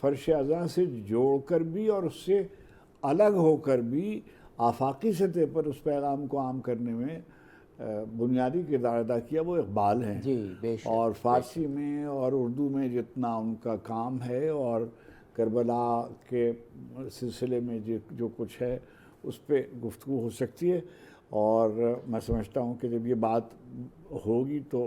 فرش ازاں سے جوڑ کر بھی اور اس سے الگ ہو کر بھی آفاقی سطح پر اس پیغام کو عام کرنے میں بنیادی کردار ادا کیا وہ اقبال ہیں. جی بے شک. اور فارسی میں اور اردو میں جتنا ان کا کام ہے اور کربلا کے سلسلے میں جو کچھ ہے اس پہ گفتگو ہو سکتی ہے. اور میں سمجھتا ہوں کہ جب یہ بات ہوگی تو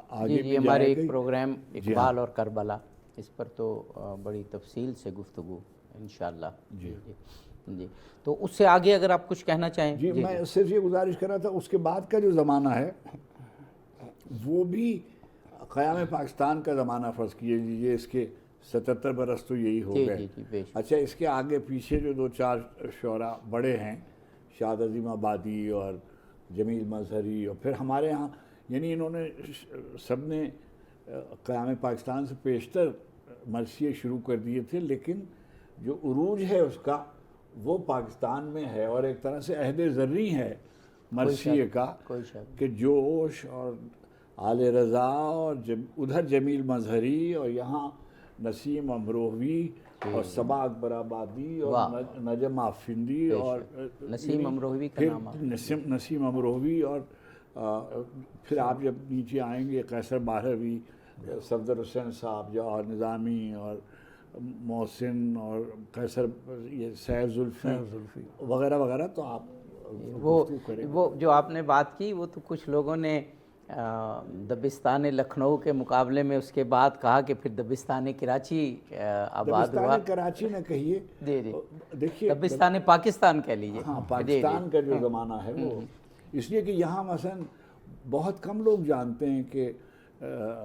آگے بھی ہمارے جائے ایک گی. پروگرام اقبال اور کربلا اس پر تو بڑی تفصیل سے گفتگو انشاءاللہ. جی تو اس سے آگے اگر آپ کچھ کہنا چاہیں. جی میں صرف یہ گزارش کر رہا تھا اس کے بعد کا جو زمانہ ہے وہ بھی قیام پاکستان کا زمانہ فرض کیے لیجیے. اس کے 77 برس تو یہی ہو گئے. اچھا اس کے آگے پیچھے جو 2-4 شعراء بڑے ہیں شاد عظیم آبادی اور جمیل مظہری اور پھر ہمارے ہاں یعنی انہوں نے سب نے قیام پاکستان سے پیشتر مرثیے شروع کر دیے تھے لیکن جو عروج ہے اس کا وہ پاکستان میں ہے اور ایک طرح سے عہد زرعی ہے مرثیے کا کہ جوش اور آل رضا اور ادھر جمیل مظہری اور یہاں نسیم امروہوی اور صبا اکبر آبادی اور نجم آفندی اور نسیم امروہوی کا نام نسیم امروہوی اور پھر آپ جب نیچے آئیں گے قیصر باہروی صفدر حسین صاحب جواہر نظامی اور محسن اور قیصر یہ سیر زلفی وغیرہ وغیرہ. تو آپ وہ جو آپ نے بات کی وہ تو کچھ لوگوں نے دبستان لکھنؤ کے مقابلے میں اس کے بعد کہا کہ پھر دبستان کراچی آباد ہوا. دبستان کراچی نہ کہیے, دیکھیے دبستان پاکستان کہہ لیجیے. ہاں پاکستان کا جو زمانہ ہے وہ اس لیے کہ یہاں مثلا بہت کم لوگ جانتے ہیں کہ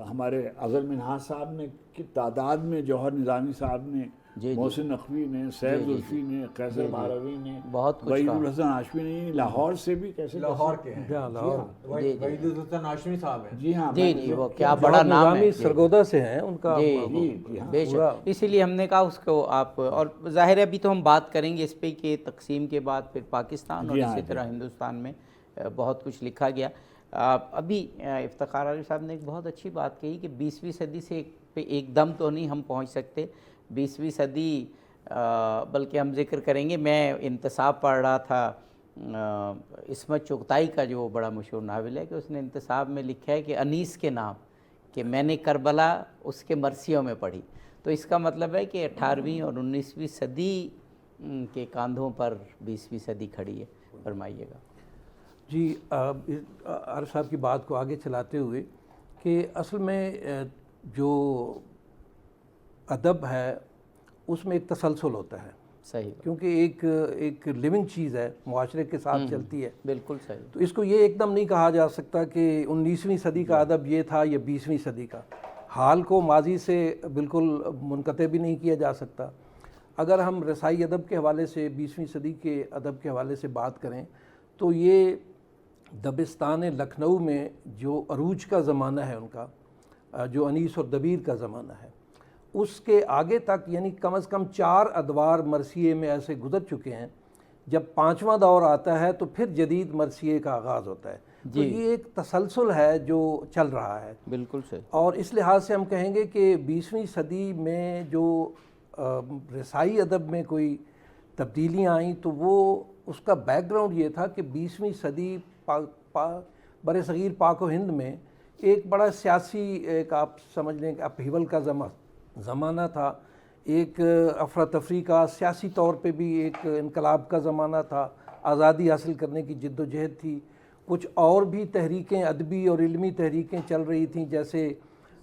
ہمارے افضل منہاج صاحب نے کی تعداد میں جوہر نظامی صاحب نے محسن نقوی نے سیر زلفی نے قیصر باہروی نے وحید الحسن ہاشمی نے لاہور سے بھی کیسے لاہور کے ہیں وحید الحسن ہاشمی صاحب ہیں. جی ہاں وہ کیا بڑا نام ہے. سرگودا سے ہیں ان کا. بے شک اسی لیے ہم نے کہا اس کو آپ اور ظاہر ہے ابھی تو ہم بات کریں گے اس پہ کہ تقسیم کے بعد پھر پاکستان اور اسی طرح ہندوستان میں بہت کچھ لکھا گیا. ابھی افتخار عالم صاحب نے ایک بہت اچھی بات کہی کہ 20ویں صدی سے ایک دم تو نہیں ہم پہنچ سکتے. 20ویں صدی بلکہ ہم ذکر کریں گے. میں انتصاب پڑھ رہا تھا عصمت چغتائی کا جو بڑا مشہور ناول ہے کہ اس نے انتصاب میں لکھا ہے کہ انیس کے نام کہ میں نے کربلا اس کے مرثیوں میں پڑھی. تو اس کا مطلب ہے کہ 18ویں اور 19ویں صدی کے کاندھوں پر 20ویں صدی کھڑی ہے. فرمائیے گا. جی عارف صاحب کی بات کو آگے چلاتے ہوئے کہ اصل میں جو ادب ہے اس میں ایک تسلسل ہوتا ہے. صحیح. کیونکہ ایک لیونگ چیز ہے, معاشرے کے ساتھ چلتی ہے. بالکل صحیح. تو اس کو یہ ایک دم نہیں کہا جا سکتا کہ 19ویں صدی کا ادب یہ تھا یا 20ویں صدی کا. حال کو ماضی سے بالکل منقطع بھی نہیں کیا جا سکتا. اگر ہم رسائی ادب کے حوالے سے 20ویں صدی کے ادب کے حوالے سے بات کریں تو یہ دبستان لکھنؤ میں جو عروج کا زمانہ ہے ان کا, جو انیس اور دبیر کا زمانہ ہے, اس کے آگے تک یعنی کم از کم 4 ادوار مرثیے میں ایسے گزر چکے ہیں. جب 5واں دور آتا ہے تو پھر جدید مرثیے کا آغاز ہوتا ہے. تو یہ ایک تسلسل ہے جو چل رہا ہے. بالکل صحیح. اور اس لحاظ سے ہم کہیں گے کہ 20ویں صدی میں جو رسائی ادب میں کوئی تبدیلیاں آئیں تو وہ اس کا بیک گراؤنڈ یہ تھا کہ 20ویں صدی بر صغیر پاک و ہند میں ایک بڑا سیاسی ایک آپ سمجھ لیں کہ اپہیول کا زمانہ تھا. ایک افراتفری کا سیاسی طور پہ بھی ایک انقلاب کا زمانہ تھا. آزادی حاصل کرنے کی جد و جہد تھی. کچھ اور بھی تحریکیں ادبی اور علمی تحریکیں چل رہی تھیں, جیسے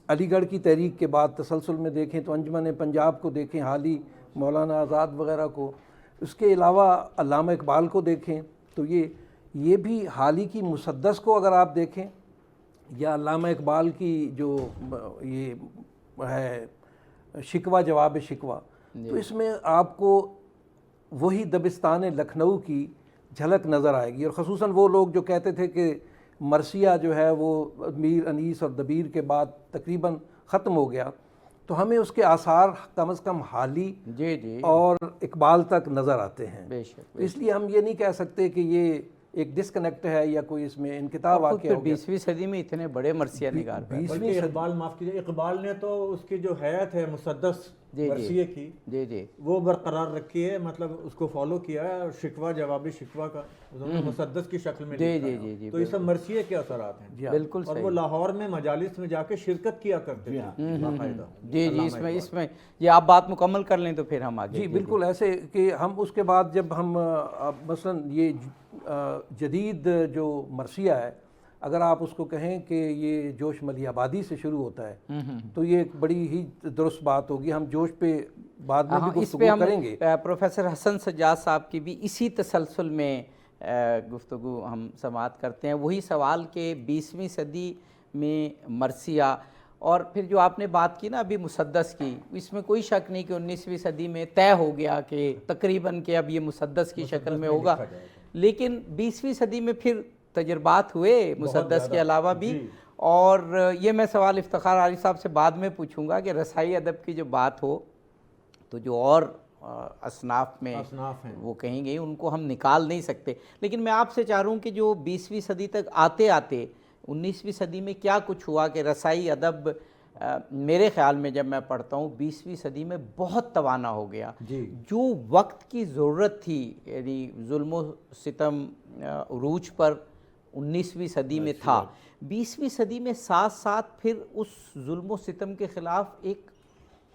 علی گڑھ کی تحریک کے بعد تسلسل میں دیکھیں تو انجمن پنجاب کو دیکھیں, حالی مولانا آزاد وغیرہ کو. اس کے علاوہ علامہ اقبال کو دیکھیں تو یہ بھی حالی کی مسدس کو اگر آپ دیکھیں یا علامہ اقبال کی جو یہ ہے شکوہ جواب شکوہ, تو اس میں آپ کو وہی دبستان لکھنؤ کی جھلک نظر آئے گی. اور خصوصاً وہ لوگ جو کہتے تھے کہ مرثیہ جو ہے وہ میر انیس اور دبیر کے بعد تقریباً ختم ہو گیا, تو ہمیں اس کے آثار کم از کم حالی اور اقبال تک نظر آتے ہیں. اس لیے ہم یہ نہیں کہہ سکتے کہ یہ ایک ڈسکنیکٹ ہے یا کوئی اس میں انقطاع واقع ہو گیا۔ 20ویں صدی میں اتنے بڑے مرثیہ نگار ہیں۔ بلکہ اقبال، معاف کیجیے، اقبال نے تو اس کی جو حیت ہے مسدس مرثیے کی، جی جی، وہ برقرار رکھی ہے، مطلب اس کو فالو کیا ہے، اور شکوہ جوابی شکوہ کا مسدس کی شکل میں لکھا ہے۔ تو یہ سب مرثیے کے اثرات ہیں بالکل اور وہ لاہور میں مجالس میں جا کے شرکت کیا کرتے تھے باقاعدہ۔ جی جی، اس میں یہ آپ بات مکمل کر لیں تو پھر ہم آگے۔ جی بالکل، ایسے کہ ہم اس کے بعد جب ہم مثلا یہ جدید جو مرثیہ ہے، اگر آپ اس کو کہیں کہ یہ جوش ملی آبادی سے شروع ہوتا ہے تو یہ ایک بڑی ہی درست بات ہوگی۔ ہم جوش پہ بعد میں بھی گفتگو کریں گے۔ پروفیسر حسن سجاد صاحب کی بھی اسی تسلسل میں گفتگو ہم سماعت کرتے ہیں، وہی سوال کہ 20ویں صدی میں مرثیہ، اور پھر جو آپ نے بات کی نا ابھی مسدس کی، اس میں کوئی شک نہیں کہ 19ویں صدی میں طے ہو گیا کہ تقریباً کہ اب یہ مسدس کی شکل میں ہوگا، لیکن 20ویں صدی میں پھر تجربات ہوئے مسدس کے علاوہ بھی۔ اور یہ میں سوال افتخار عارف صاحب سے بعد میں پوچھوں گا کہ رسائی ادب کی جو بات ہو تو جو اور اصناف میں وہ کہیں گے ان کو ہم نکال نہیں سکتے، لیکن میں آپ سے چاہ رہا ہوں کہ جو 20ویں صدی تک آتے آتے 19ویں صدی میں کیا کچھ ہوا کہ رسائی ادب میرے خیال میں جب میں پڑھتا ہوں 20ویں صدی میں بہت توانا ہو گیا۔ جو وقت کی ضرورت تھی، یعنی ظلم و ستم عروج پر 19ویں صدی میں تھا، 20ویں صدی میں ساتھ ساتھ پھر اس ظلم و ستم کے خلاف ایک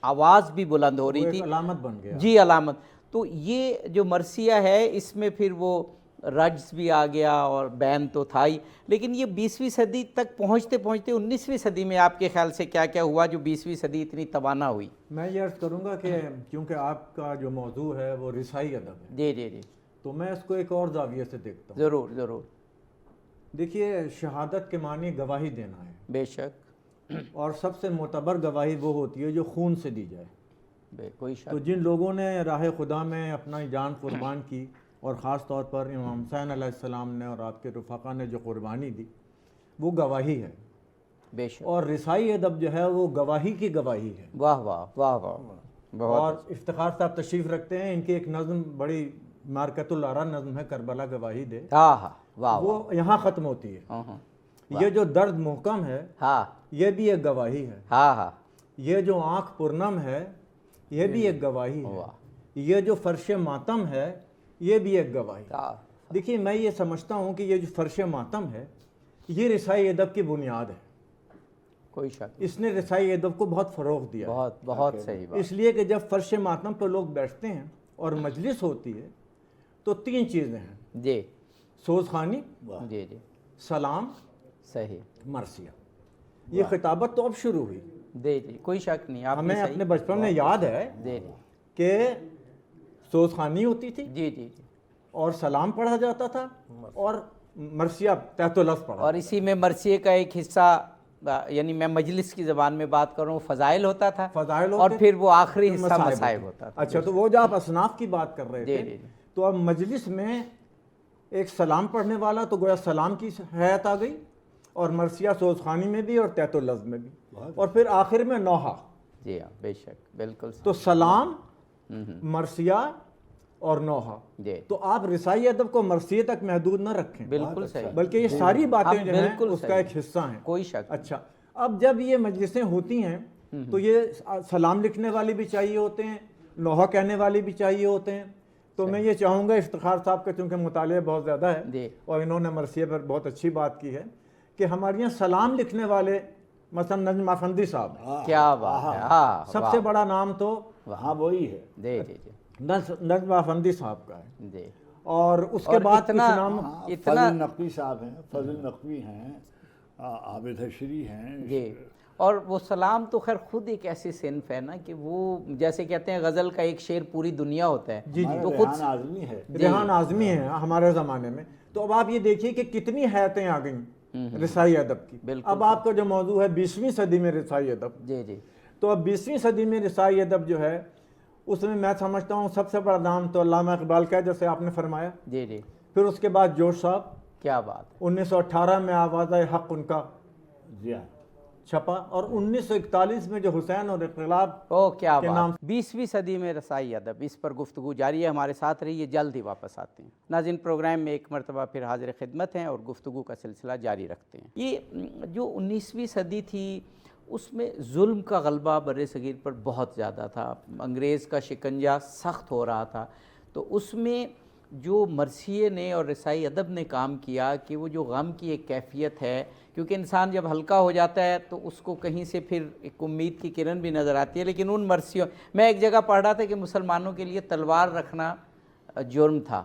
آواز بھی بلند ہو رہی تھی، علامت بن گیا۔ جی علامت۔ تو یہ جو مرثیہ ہے اس میں پھر وہ رجز بھی آ گیا اور بین تو تھا ہی، لیکن یہ 20ویں صدی تک پہنچتے پہنچتے 19ویں صدی میں آپ کے خیال سے کیا کیا ہوا جو 20ویں صدی اتنی توانا ہوئی؟ میں یہ عرض کروں گا کہ کیونکہ آپ کا جو موضوع ہے وہ رسائی ادب ہے، جی جی جی، تو میں اس کو ایک اور زاویے سے دیکھتا ہوں۔ ضرور ضرور۔ دیکھیے، شہادت کے معنی گواہی دینا ہے، بے شک، اور سب سے معتبر گواہی وہ ہوتی ہے جو خون سے دی جائے۔ کوئی شک۔ تو جن لوگوں نے راہ خدا میں اپنا جان قربان کی، اور خاص طور پر امام حسین علیہ السلام نے اور آپ کے رفقا نے جو قربانی دی، وہ گواہی ہے، بے شک۔ اور رسائی ادب جو ہے وہ گواہی کی گواہی ہے۔ واہ واہ واہ واہ، بہت۔ اور افتخار صاحب تشریف رکھتے ہیں، ان کی ایک نظم بڑی مارکت الارا نظم ہے، کربلا گواہی دے، ہاں ہاں، واہ، وہ یہاں ختم ہوتی ہے۔ ہاں ہاں، یہ جو درد محکم ہے ہاں یہ بھی ایک گواہی ہے، ہاں ہاں، یہ جو آنکھ پرنم ہے یہ بھی ایک گواہی ہے، یہ جو فرش ماتم ہے یہ بھی ایک گواہی ہے۔ دیکھیے، میں یہ سمجھتا ہوں کہ یہ جو فرش ماتم ہے یہ رسائی ادب کی بنیاد ہے، کوئی شک، اس نے رسائی ادب کو بہت فروغ دیا، بہت بہت صحیح بات۔ اس لیے کہ جب فرش ماتم پہ لوگ بیٹھتے ہیں اور مجلس ہوتی ہے تو 3 چیزیں ہیں، جی سوز خوانی، جی جی، سلام، صحیح، مرثیہ۔ یہ خطابت تو اب شروع ہوئی، جی جی، کوئی شک نہیں، آپ نے ہمیں اپنے بچپن میں یاد ہے جی جی کہ سوز خوانی ہوتی تھی جی جی، اور سلام پڑھا جاتا تھا اور مرثیہ تحت لفظ پڑھا، اور اسی میں مرثیے کا ایک حصہ، یعنی میں مجلس کی زبان میں بات کروں، فضائل ہوتا تھا، فضائل اور ہوتے، پھر وہ آخری حصہ مصائب ہوتا تھا۔ اچھا، تو وہ جو آپ اصناف کی بات کر رہے جی تھے، جی جی، تو اب مجلس میں ایک سلام پڑھنے والا تو گویا سلام کی حیت آ گئی، اور مرثیہ سوز خوانی میں بھی اور تحت اللفظ میں بھی، اور پھر آخر میں نوحہ۔ جی ہاں، بے شک، بالکل تو سلام، مرثیہ اور نوحہ۔ جی، تو آپ رسائی ادب کو مرثیے تک محدود نہ رکھیں، بالکل صحیح، بلکہ یہ ساری باتیں جو ہیں بالکل اس کا صحیح، ایک حصہ ہیں۔ کوئی شک۔ اچھا، اب جب یہ مجلسیں ہوتی ہیں تو یہ سلام لکھنے والے بھی چاہیے ہوتے ہیں، نوحہ کہنے والے بھی چاہیے ہوتے ہیں۔ تو میں یہ چاہوں گا، افتخار صاحب کا چونکہ مطالعہ بہت زیادہ ہے اور انہوں نے مرثیے پر بہت اچھی بات کی ہے، کہ ہمارے یہاں سلام لکھنے والے مثلا نجم افندی صاحب، کیا بات ہے، ہاں، سب سے بڑا نام تو ہاں وہی ہے، جی جی جی نجم افندی صاحب کا ہے، جی، اور اس کے بعد کچھ نام فضل نقوی صاحب ہیں، فضل نقوی ہیں، عابد حشری ہیں، جی۔ اور وہ سلام تو خیر خود ایک ایسی صنف ہے نا کہ وہ جیسے کہتے ہیں غزل کا ایک شعر پوری دنیا ہوتا ہے، تو خود ریحان اعظمی ہے، ریحان اعظمی ہیں ہمارے زمانے میں۔ تو اب آپ یہ دیکھیے کہ کتنی حیتیں آ گئیں رسائی ادب کی۔ اب آپ کا جو موضوع ہے 20ویں صدی میں رسائی ادب، جی جی، تو اب 20ویں صدی میں رسائی ادب جو ہے اس میں سمجھتا ہوں سب سے بڑا نام تو علامہ اقبال کا ہے، جیسے آپ نے فرمایا۔ جی جی، پھر اس کے بعد جوش صاحب، کیا بات ہے، 1918 میں آواز حق ان کا، جی ہاں، چھپا، اور 1941 میں جو حسین اور انقلاب کیا بات، 20ویں صدی میں رسائی ادب، اس پر گفتگو جاری ہے، ہمارے ساتھ رہیے، جلد ہی واپس آتے ہیں۔ ناظرین، پروگرام میں ایک مرتبہ پھر حاضر خدمت ہیں اور گفتگو کا سلسلہ جاری رکھتے ہیں۔ یہ جو 19ویں صدی تھی اس میں ظلم کا غلبہ بر صغیر پر بہت زیادہ تھا، انگریز کا شکنجہ سخت ہو رہا تھا، تو اس میں جو مرثیے نے اور رسائی ادب نے کام کیا کہ وہ جو غم کی ایک کیفیت ہے، کیونکہ انسان جب ہلکا ہو جاتا ہے تو اس کو کہیں سے پھر ایک امید کی کرن بھی نظر آتی ہے، لیکن ان مرثیوں، میں ایک جگہ پڑھ رہا تھا کہ مسلمانوں کے لیے تلوار رکھنا جرم تھا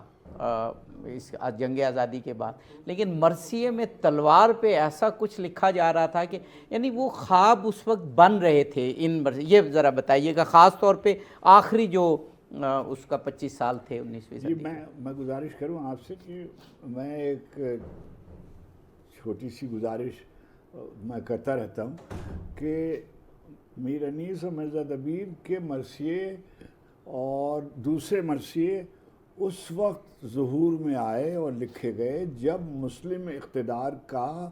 اس جنگ آزادی کے بعد، لیکن مرثیے میں تلوار پہ ایسا کچھ لکھا جا رہا تھا کہ یعنی وہ خواب اس وقت بن رہے تھے ان یہ ذرا بتائیے گا، خاص طور پہ آخری جو اس کا 25 سال تھے 19ویں صدی۔ میں گزارش کروں آپ سے کہ میں ایک چھوٹی سی گزارش میں کرتا رہتا ہوں کہ میر انیس اور مرزا دبیر کے مرثیے اور دوسرے مرثیے اس وقت ظہور میں آئے اور لکھے گئے جب مسلم اقتدار کا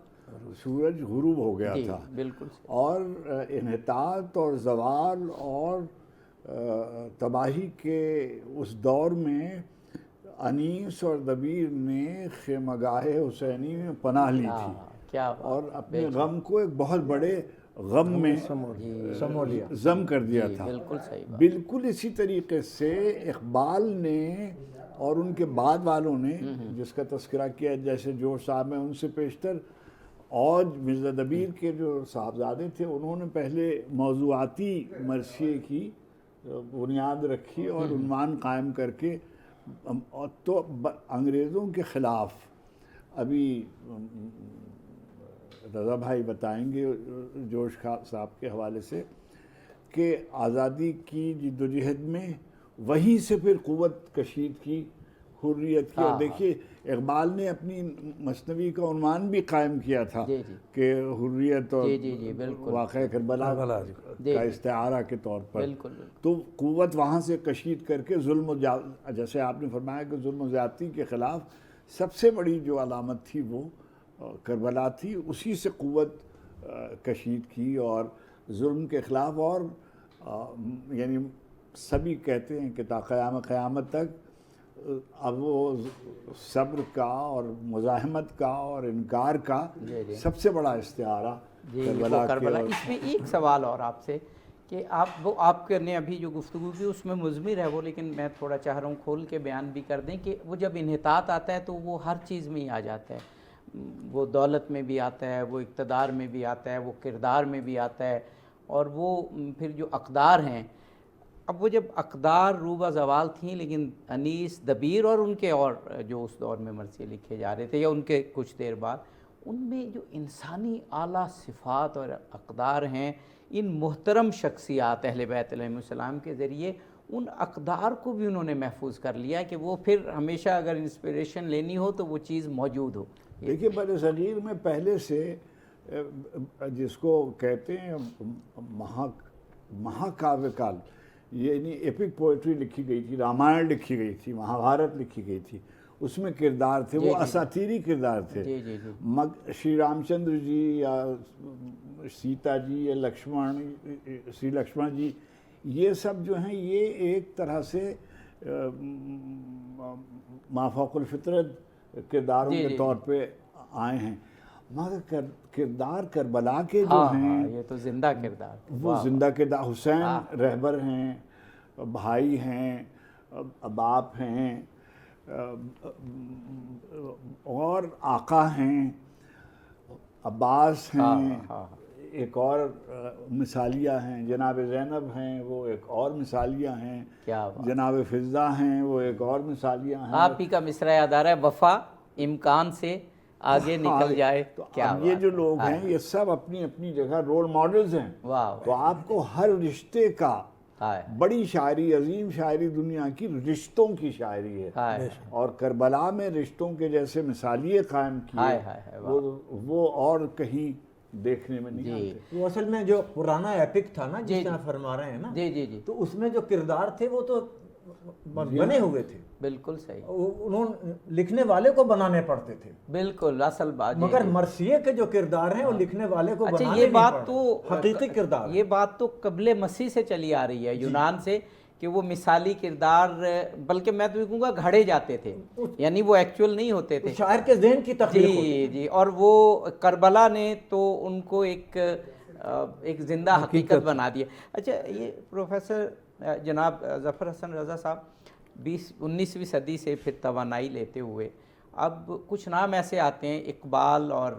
سورج غروب ہو گیا تھا، بالکل، اور انحطاط اور زوال اور تباہی کے اس دور میں انیس اور دبیر نے خیمگاہ حسینی میں پناہ لی تھی اور اپنے غم کو ایک بہت بڑے غم میں ضم کر دیا تھا۔ بالکل اسی طریقے سے اقبال نے اور ان کے بعد والوں نے جس کا تذکرہ کیا، جیسے جوش صاحب ہیں ان سے پیشتر، اور مرزا دبیر کے جو صاحبزادے تھے انہوں نے پہلے موضوعاتی مرثیے کی بنیاد رکھی اور عنوان قائم کر کے تو انگریزوں کے خلاف، ابھی رضا بھائی بتائیں گے جوش صاحب کے حوالے سے، کہ آزادی کی جدوجہد میں وہیں سے پھر قوت کشید کی، حریت کی، اور دیکھیے اقبال نے اپنی مثنوی کا عنوان بھی قائم کیا تھا کہ حریت اور واقعہ کربلا کا استعارہ کے طور پر، تو قوت وہاں سے کشید کر کے ظلم و جیسے آپ نے فرمایا کہ ظلم و زیادتی کے خلاف سب سے بڑی جو علامت تھی وہ کربلا تھی، اسی سے قوت کشید کی اور ظلم کے خلاف، اور یعنی سبھی کہتے ہیں کہ تا قیام قیامت تک اب وہ صبر کا اور مزاحمت کا اور انکار کا سب سے بڑا استعارہ کربلا۔ اس میں ایک سوال اور آپ سے کہ آپ نے ابھی جو گفتگو کی اس میں مضمر ہے وہ، لیکن میں تھوڑا چاہ رہا ہوں کھول کے بیان بھی کر دیں کہ وہ جب انحطاط آتا ہے تو وہ ہر چیز میں ہی آ جاتا ہے، وہ دولت میں بھی آتا ہے، وہ اقتدار میں بھی آتا ہے، وہ کردار میں بھی آتا ہے، اور وہ پھر جو اقدار ہیں، اب وہ جب اقدار روبہ زوال تھیں، لیکن انیس دبیر اور ان کے اور جو اس دور میں مرثیے لکھے جا رہے تھے یا ان کے کچھ دیر بعد، ان میں جو انسانی اعلیٰ صفات اور اقدار ہیں، ان محترم شخصیات اہل بیت علیہ السلام کے ذریعے ان اقدار کو بھی انہوں نے محفوظ کر لیا کہ وہ پھر ہمیشہ اگر انسپریشن لینی ہو تو وہ چیز موجود ہو۔ دیکھیے بر صغیر میں پہلے سے جس کو کہتے ہیں مہاکاویہ کال، یعنی ایپک پوئٹری لکھی گئی تھی، رامائن لکھی گئی تھی، مہابھارت لکھی گئی تھی، اس میں کردار تھے، وہ اساطیری کردار تھے۔ شری رام چندر جی یا سیتا جی یا شری لکشمن جی، یہ سب جو ہیں یہ ایک طرح سے مافوق الفطرت کرداروں کے طور پہ آئے ہیں، مگر کردار کربلا کے جو ہیں یہ تو زندہ کردار، وہ زندہ کردار، حسین رہبر ہیں، بھائی ہیں، باپ ہیں، اور آقا ہیں، عباس ہیں، ایک اور مثالیہ ہیں، جناب زینب ہیں وہ ایک اور مثالیہ ہیں، جناب فضہ ہیں وہ ایک اور مثالیہ ہیں۔ آپ ہی کا مصرع یاد آ رہا ہے، وفا امکان سے آگے نکل جائے۔ کیا یہ جو لوگ ہیں یہ سب اپنی اپنی جگہ رول ماڈلز ہیں، تو آپ کو ہر رشتے کا، بڑی شاعری، عظیم شاعری دنیا کی رشتوں کی شاعری ہے، اور کربلا میں رشتوں کے جیسے مثالیے قائم کیے وہ اور کہیں دیکھنے میں نہیں آتے۔ وہ اصل میں جو پرانا ایپک تھا نا، جس طرح فرما رہے ہیں نا، تو اس میں جو کردار تھے وہ تو بنے ہوئے تھے. بالکل صحیح. انہوں لکھنے والے کو بنانے پڑتے تھے. بالکل اصل بات. مگر مرثیے کے جو کردار ہیں وہ لکھنے والے کو بنانے یہ بات تو حقیقی کردار. یہ بات تو قبل مسیح سے چلی آ رہی ہے یونان سے کہ وہ مثالی کردار، بلکہ میں تو کہوں گا گھڑے جاتے تھے، یعنی وہ ایکچوئل نہیں ہوتے تھے، شاعر کے ذہن کی تخلیق ہوتی. جی جی. اور وہ کربلا نے تو ان کو ایک زندہ حقیقت بنا دیا. اچھا یہ پروفیسر جناب ظفر حسن رضا صاحب 19ویں صدی سے پھر توانائی لیتے ہوئے اب کچھ نام ایسے آتے ہیں اقبال اور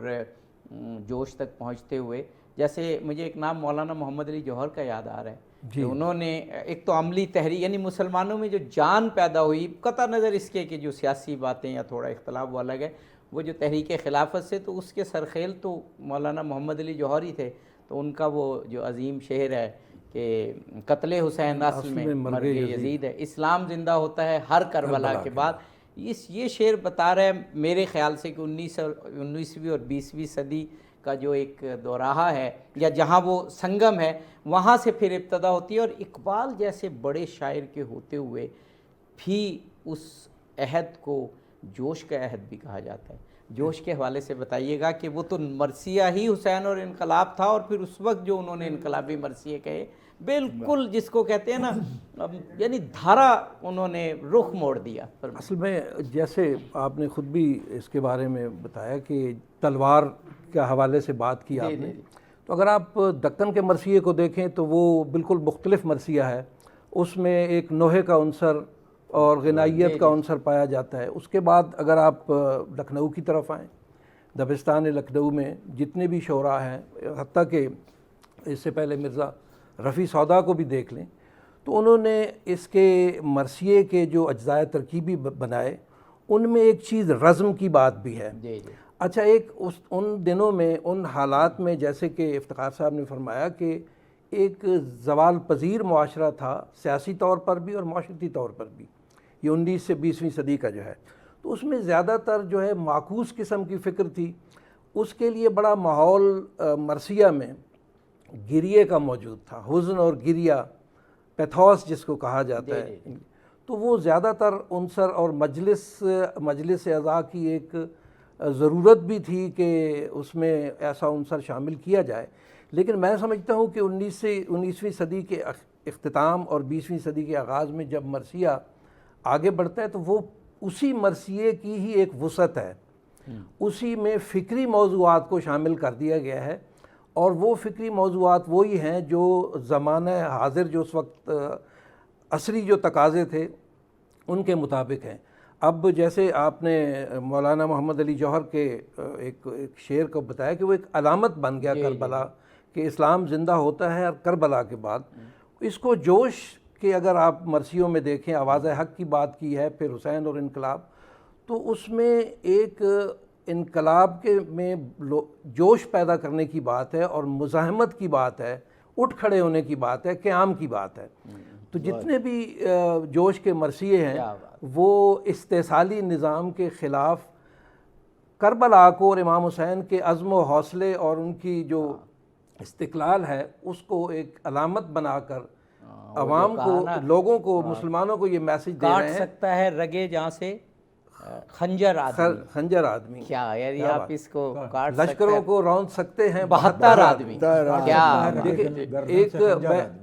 جوش تک پہنچتے ہوئے، جیسے مجھے ایک نام مولانا محمد علی جوہر کا یاد آ رہا ہے کہ انہوں نے ایک تو عملی تحریک، یعنی مسلمانوں میں جو جان پیدا ہوئی، قطع نظر اس کے کہ جو سیاسی باتیں یا تھوڑا اختلاف وہ الگ ہے، وہ جو تحریک خلافت سے تو اس کے سرخیل تو مولانا محمد علی جوہر ہی تھے. تو ان کا وہ جو عظیم شعر ہے کہ قتل حسین اصل میں مرگ یزید ہے، اسلام زندہ ہوتا ہے ہر کربلا کے بعد، یہ شعر بتا رہا ہے میرے خیال سے کہ 19ویں اور 20ویں صدی کا جو ایک دوراہا ہے یا جہاں وہ سنگم ہے وہاں سے پھر ابتدا ہوتی ہے. اور اقبال جیسے بڑے شاعر کے ہوتے ہوئے بھی اس عہد کو جوش کا عہد بھی کہا جاتا ہے. جوش کے حوالے سے بتائیے گا کہ وہ تو مرثیہ ہی حسین اور انقلاب تھا، اور پھر اس وقت جو انہوں نے انقلابی مرثیے کہے بالکل جس کو کہتے ہیں نا یعنی دھارا انہوں نے رخ موڑ دیا. اصل میں جیسے آپ نے خود بھی اس کے بارے میں بتایا کہ تلوار کے حوالے سے بات کی آپ نے، تو اگر آپ دکن کے مرثیے کو دیکھیں تو وہ بالکل مختلف مرثیہ ہے. اس میں ایک نوحے کا عنصر اور غنائیت کا عنصر پایا جاتا ہے. اس کے بعد اگر آپ لکھنؤ کی طرف آئیں، دبستان لکھنؤ میں جتنے بھی شعراء ہیں، حتیٰ کہ اس سے پہلے مرزا رفیع سودا کو بھی دیکھ لیں، تو انہوں نے اس کے مرثیے کے جو اجزائے ترکیبی بنائے ان میں ایک چیز رزم کی بات بھی ہے. اچھا ان دنوں میں ان حالات میں جیسے کہ افتخار صاحب نے فرمایا کہ ایک زوال پذیر معاشرہ تھا سیاسی طور پر بھی اور معاشرتی طور پر بھی، یہ 19 سے 20ویں صدی کا جو ہے، تو اس میں زیادہ تر جو ہے معکوس قسم کی فکر تھی. اس کے لیے بڑا ماحول مرثیہ میں گریے کا موجود تھا، حزن اور گریہ، پیتھوس جس کو کہا جاتا ہے. تو وہ زیادہ تر عنصر اور مجلس اعضاء کی ایک ضرورت بھی تھی کہ اس میں ایسا عنصر شامل کیا جائے. لیکن میں سمجھتا ہوں کہ 19ویں صدی کے اختتام اور 20ویں صدی کے آغاز میں جب مرثیہ آگے بڑھتا ہے تو وہ اسی مرثیے کی ہی ایک وسعت ہے، اسی میں فکری موضوعات کو شامل کر دیا گیا ہے، اور وہ فکری موضوعات وہی ہیں جو زمانہ حاضر جو اس وقت عصری جو تقاضے تھے ان کے مطابق ہیں. اب جیسے آپ نے مولانا محمد علی جوہر کے ایک شعر کو بتایا کہ وہ ایک علامت بن گیا کربلا کہ اسلام زندہ ہوتا ہے اور کربلا کے بعد. اس کو جوش کے اگر آپ مرثیوں میں دیکھیں، آواز حق کی بات کی ہے، پھر حسین اور انقلاب، تو اس میں ایک انقلاب کے میں جوش پیدا کرنے کی بات ہے اور مزاحمت کی بات ہے، اٹھ کھڑے ہونے کی بات ہے، قیام کی بات ہے. تو جتنے بھی جوش کے مرثیے ہیں وہ استحصالی نظام کے خلاف کربلا کو اور امام حسین کے عزم و حوصلے اور ان کی جو استقلال ہے اس کو ایک علامت بنا کر عوام کو، لوگوں کو، مسلمانوں کو یہ میسج دے رہے ہیں. کاٹ سکتا ہے رگے جہاں سے خنجر آدمی، کیا یعنی آپ اس کو کاٹ سکتے ہیں، لشکروں کو روند سکتے ہیں 72 آدمی. کیا ایک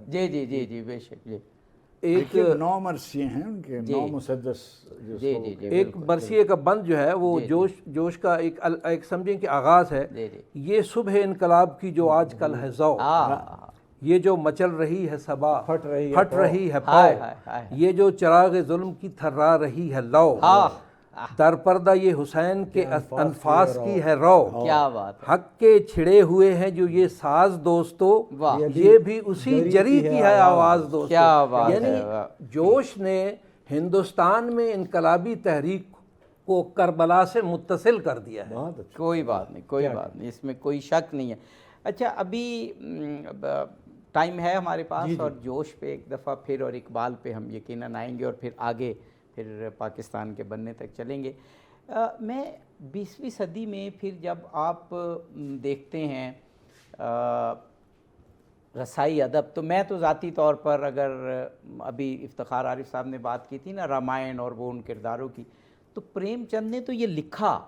جی جی جی جی بے شک. جی ایک 9 مرثیے ہیں ان کے، 9 مسدس. ایک مرثیے کا بند جو ہے وہ جوش کا ایک سمجھیں کہ آغاز ہے. یہ صبح انقلاب کی جو آج کل ہے ذو، یہ جو مچل رہی ہے صبا، پھٹ رہی ہے پاؤ، یہ جو چراغ ظلم کی تھرا رہی ہے لو، در پردہ یہ حسین کے انفاس کی ہے رو. کیا بات، حق کے چھڑے ہوئے ہیں جو یہ ساز دوستو، یہ بھی اسی جری کی ہے آواز دوستو. کیا بات، یعنی جوش نے ہندوستان میں انقلابی تحریک کو کربلا سے متصل کر دیا ہے. کوئی بات نہیں، کوئی بات نہیں، اس میں کوئی شک نہیں ہے. اچھا ابھی ٹائم ہے ہمارے پاس اور جوش پہ ایک دفعہ پھر اور اقبال پہ ہم یقیناً آئیں گے اور پھر آگے پھر پاکستان کے بننے تک چلیں گے. میں 20ویں صدی میں پھر جب آپ دیکھتے ہیں رسائی ادب، تو میں تو ذاتی طور پر اگر ابھی افتخار عارف صاحب نے بات کی تھی نا رامائن اور وہ ان کرداروں کی، تو پریم چند نے تو یہ لکھا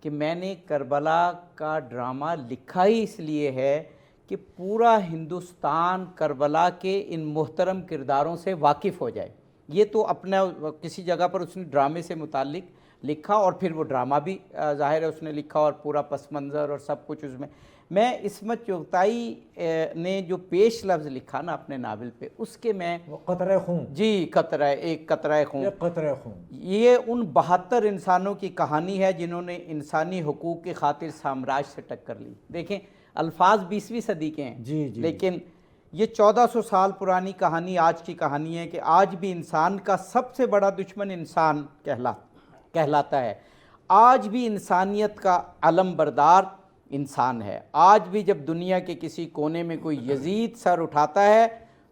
کہ میں نے کربلا کا ڈرامہ لکھا ہی اس لیے ہے کہ پورا ہندوستان کربلا کے ان محترم کرداروں سے واقف ہو جائے. یہ تو اپنا کسی جگہ پر اس نے ڈرامے سے متعلق لکھا، اور پھر وہ ڈرامہ بھی ظاہر ہے اس نے لکھا اور پورا پس منظر اور سب کچھ اس میں عصمت چغتائی نے جو پیش لفظ لکھا نا اپنے ناول پہ، اس کے میں وہ قطرہ خون، جی قطرہ، ایک قطرہ خون، قطرہ خون، یہ ان 72 انسانوں کی کہانی ہے جنہوں نے انسانی حقوق کی خاطر سامراج سے ٹکر لی. دیکھیں الفاظ 20ویں صدی کے ہیں، جی جی، لیکن یہ 1400 سال پرانی کہانی آج کی کہانی ہے کہ آج بھی انسان کا سب سے بڑا دشمن انسان کہلاتا ہے. آج بھی انسانیت کا علم بردار انسان ہے. آج بھی جب دنیا کے کسی کونے میں کوئی یزید سر اٹھاتا ہے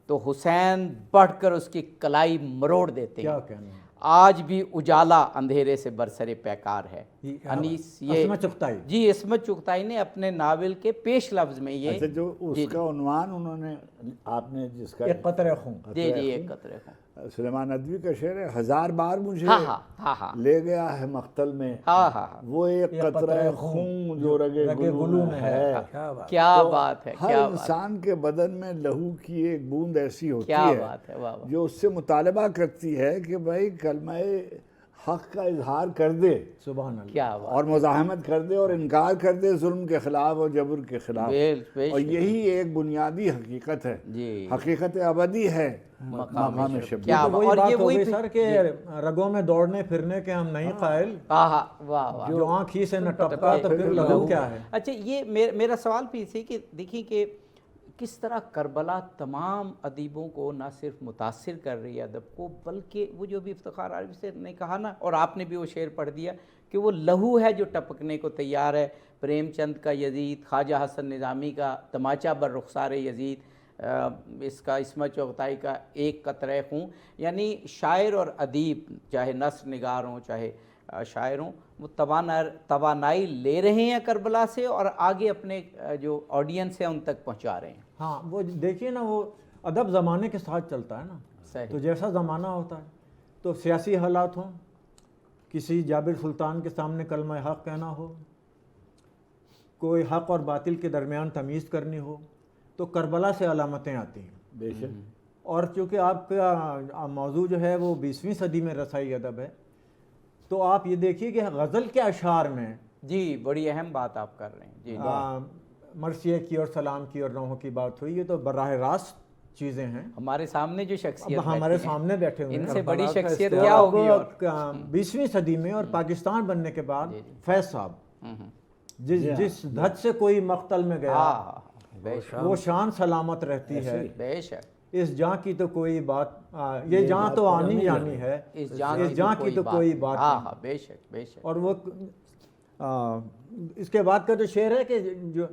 تو حسین بڑھ کر اس کی کلائی مروڑ دیتے ہیں. کیا کہنا ہے. آج بھی اجالا اندھیرے سے برسر پیکار ہے. انیس یہ عصمت چغتائی، جی عصمت چغتائی نے اپنے ناول کے پیش لفظ میں یہ اچھا جو اس کا عنوان انہوں نے آپ نے جس کا ایک قطرہ خون، جی جی ایک قطرے خون، سلیمان ندوی کا شعر ہے، 1000 بار مجھے ہاں لے گیا ہے مقتل میں، ہاں وہ ایک قطرہ خون جو رگے گلو میں ہے. کیا بات ہے، ہر انسان کے بدن میں لہو کی ایک بوند ایسی ہوتی کیا ہے بات ہے، واہ واہ، جو اس سے مطالبہ کرتی ہے کہ بھائی کلمہ حق کا اظہار کر دے، سبحان اللہ، کیا بات، اور مزاحمت کر دے اور انکار کر دے ظلم کے خلاف اور جبر کے خلاف. اور یہی ایک بنیادی حقیقت ہے، جی حقیقت ابدی ہے مقام شبیر. کیا اور یہ وہی سر کہ رگوں میں دوڑنے پھرنے کے ہم نہیں قائل، واہ واہ، جو آنکھ ہی سے نہ ٹپکا تو پھر لہو کیا ہے. اچھا یہ میرا سوال بھی تھی کہ دیکھیں کہ کس طرح کربلا تمام ادیبوں کو نہ صرف متاثر کر رہی ہے ادب کو، بلکہ وہ جو بھی افتخار عارف سے نے کہا نا، اور آپ نے بھی وہ شعر پڑھ دیا کہ وہ لہو ہے جو ٹپکنے کو تیار ہے. پریم چند کا یزید، خواجہ حسن نظامی کا تماچا بر رخسار یزید، اس کا عصمت چغتائی کا ایک قطرہ خون. یعنی شاعر اور ادیب چاہے نثر نگار ہوں چاہے شاعر ہوں، وہ توانائی لے رہے ہیں کربلا سے اور آگے اپنے جو آڈینس ہے ان تک پہنچا رہے ہیں. ہاں وہ دیکھیے نا، وہ ادب زمانے کے ساتھ چلتا ہے نا. صحیح. تو جیسا زمانہ ہوتا ہے تو سیاسی حالات ہوں، کسی جابر سلطان کے سامنے کلمہ حق کہنا ہو، کوئی حق اور باطل کے درمیان تمیز کرنی ہو، تو کربلا سے علامتیں آتی ہیں. بے شک. اور چونکہ آپ کا موضوع جو ہے وہ 20ویں صدی میں رسائی ادب ہے، تو آپ یہ دیکھیے کہ غزل کے اشعار میں جی بڑی اہم بات آپ کر رہے ہیں. جی مرثیے کی اور سلام کی اور نوحوں کی بات ہوئی، یہ تو براہ راست چیزیں ہیں. ہمارے سامنے جو شخصیت ہمارے سامنے بیٹھے ہوئے ان ہیں، سے بڑی شخصیت کیا ہوگی. 20ویں صدی میں اور پاکستان بننے کے بعد فیض صاحب جس دھت سے کوئی مقتل میں گیا وہ شان سلامت رہتی ہے. بے شک. اس جاں کی تو کوئی بات، یہ جاں تو آنی جانی ہے، اس جاں کی تو کوئی بات نہیں. بے شک بے شک. اور وہ اس کے بعد کا جو شعر ہے کہ جو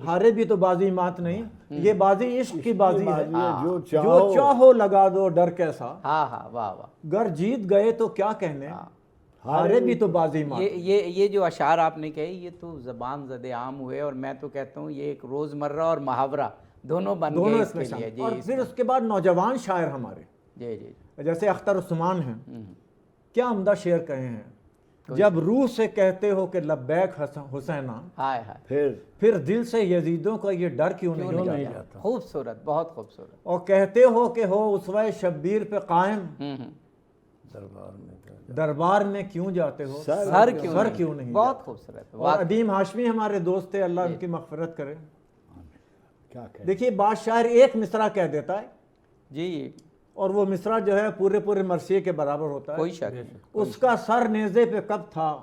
ہارے بھی تو بازی مات نہیں، یہ بازی عشق کی بازی ہے، جو چاہو لگا دو ڈر کیسا. ہاں ہاں واہ واہ. گر جیت گئے تو کیا کہنے، ہارے بھی تو بازی مات. یہ جو اشعار آپ نے کہے یہ تو زبان زد عام ہوئے، اور میں تو کہتا ہوں یہ ایک روزمرہ اور محاورہ دونوں بن گئے اس کے لیے. اور پھر اس کے بعد نوجوان شاعر ہمارے جی جی جیسے اختر عثمان ہیں، کیا عمدہ شعر کہے ہیں. جب روح سے کہتے ہو کہ لبیک حسینہ، پھر دل سے یزیدوں کا یہ ڈر کیوں نہیں جاتا. خوبصورت، بہت خوبصورت. اور کہتے ہو کہ ہو اسوہ شبیر پہ قائم، دربار میں کیوں جاتے ہو، سر کیوں نہیں. بہت خوبصورت. اور ادیم ہاشمی ہمارے دوست تھے، اللہ ان کی مغفرت کرے. دیکھیے بعض شاعر ایک مصرع کہہ دیتا ہے جی، اور وہ مصرع جو ہے پورے مرثیے کے برابر ہوتا ہے. کوئی شک نہیں. اس کا سر نیزے پہ کب تھا،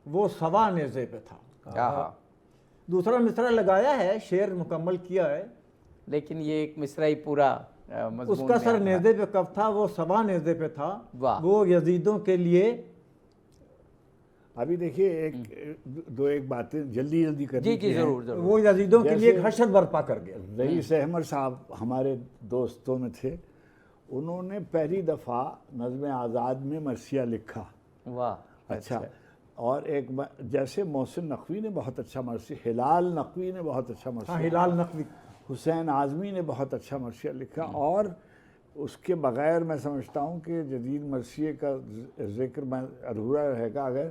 وہ سوا نیزے پہ تھا. دوسرا مصرع لگایا ہے، شعر مکمل کیا ہے، لیکن یہ ایک مصرع ہی پورا اس کا سر نیزے پہ کب تھا، وہ سوا نیزے پہ تھا. وہ یزیدوں کے لیے. ابھی دیکھیے ایک باتیں جلدی کرنی. جی ضرور. وہ یزیدوں کے لیے ایک حشر برپا کر گیا. رئیس احمد صاحب ہمارے دوستوں میں تھے، انہوں نے پہلی دفعہ نظم آزاد میں مرثیہ لکھا. واہ. اچھا. اور ایک جیسے محسن نقوی نے بہت اچھا مرثیہ، ہلال نقوی نے بہت اچھا مرثیہ. ہلال نقوی. حسین اعظمی نے بہت اچھا مرثیہ لکھا، اور اس کے بغیر میں سمجھتا ہوں کہ جدید مرثیے کا ذکر میں ادھورا رہے گا اگر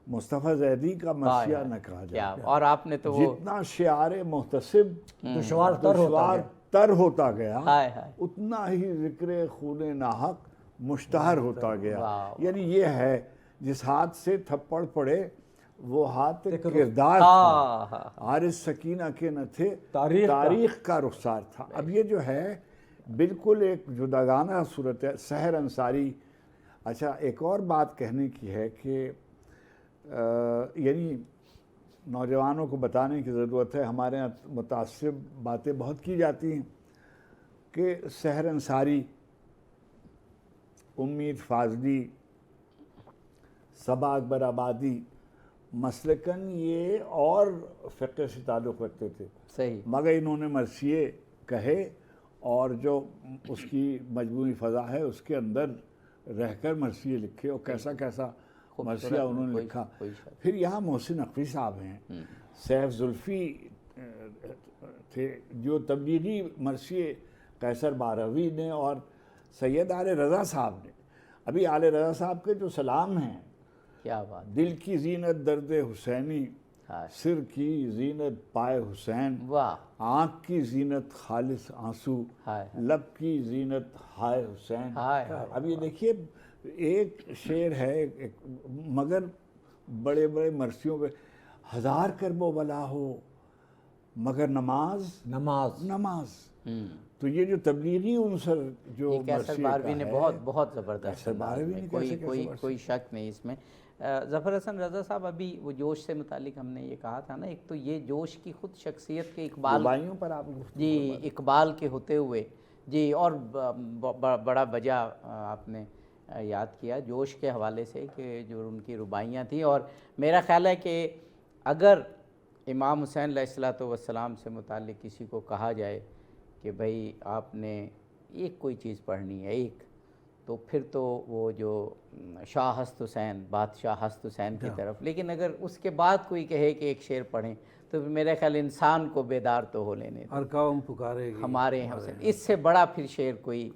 مصطفیٰ زیدی کا مرثیہ نہ کہا جائے۔ اور آپ نے تو جتنا شعار محتسب دشوار تر ہوتا گیا، اتنا ہی ذکر خون ناحق مشتہر ہوتا گیا۔ یعنی یہ ہے جس ہاتھ سے تھپڑ پڑے وہ ہاتھ کردار تھا، عارض سکینہ کے نہ تھے تاریخ کا رخسار تھا۔ اب یہ جو ہے بالکل ایک جداگانہ صورت ہے۔ سحر انصاری، اچھا ایک اور بات کہنے کی ہے کہ یعنی نوجوانوں کو بتانے کی ضرورت ہے، ہمارے یہاں متعصب باتیں بہت کی جاتی ہیں کہ سحر انصاری، امید فاضلی، صبا اکبر آبادی مسلکن یہ اور فقہ سے تعلق رکھتے تھے، صحیح، مگر انہوں نے مرثیے کہے اور جو اس کی مجموعی فضا ہے اس کے اندر رہ کر مرثیے لکھے، اور کیسا کیسا مرثیہ انہوں نے لکھا۔ پھر یہاں محسن نقوی صاحب ہیں، سیف زلفی تھے جو تبلیغی مرثیے قیصر باروی نے اور سید آل رضا صاحب نے، ابھی آل رضا صاحب کے جو سلام ہیں، کیا بات، دل کی زینت درد حسینی، سر کی زینت پائے حسین، آنکھ کی زینت خالص آنسو، لب کی زینت ہائے حسین۔ اب یہ دیکھیے ایک شعر ہے، مگر بڑے بڑے مرثیوں پہ ہزار کرب و بلا ہو مگر نماز۔ تو یہ جو تبلیغی عنصر جو قیصر باروی نے بہت زبردست، کوئی شک نہیں اس میں۔ ظفر حسن رضا صاحب، ابھی وہ جوش سے متعلق ہم نے یہ کہا تھا نا، ایک تو یہ جوش کی خود شخصیت کے اقبال پر آپ جی اقبال کے ہوتے ہوئے جی، اور بڑا وجہ آپ نے یاد کیا جوش کے حوالے سے کہ جو ان کی رباعیاں تھیں، اور میرا خیال ہے کہ اگر امام حسین علیہ الصلوۃ والسلام سے متعلق کسی کو کہا جائے کہ بھائی آپ نے ایک کوئی چیز پڑھنی ہے ایک، تو پھر تو وہ جو شاہ ہست حسین، بادشاہ ہست حسین کی طرف، لیکن اگر اس کے بعد کوئی کہے کہ ایک شعر پڑھیں تو میرے خیال انسان کو بیدار تو ہو لینے ہر قوم پکارے گی ہمارے حسین، اس سے بڑا پھر شعر کوئی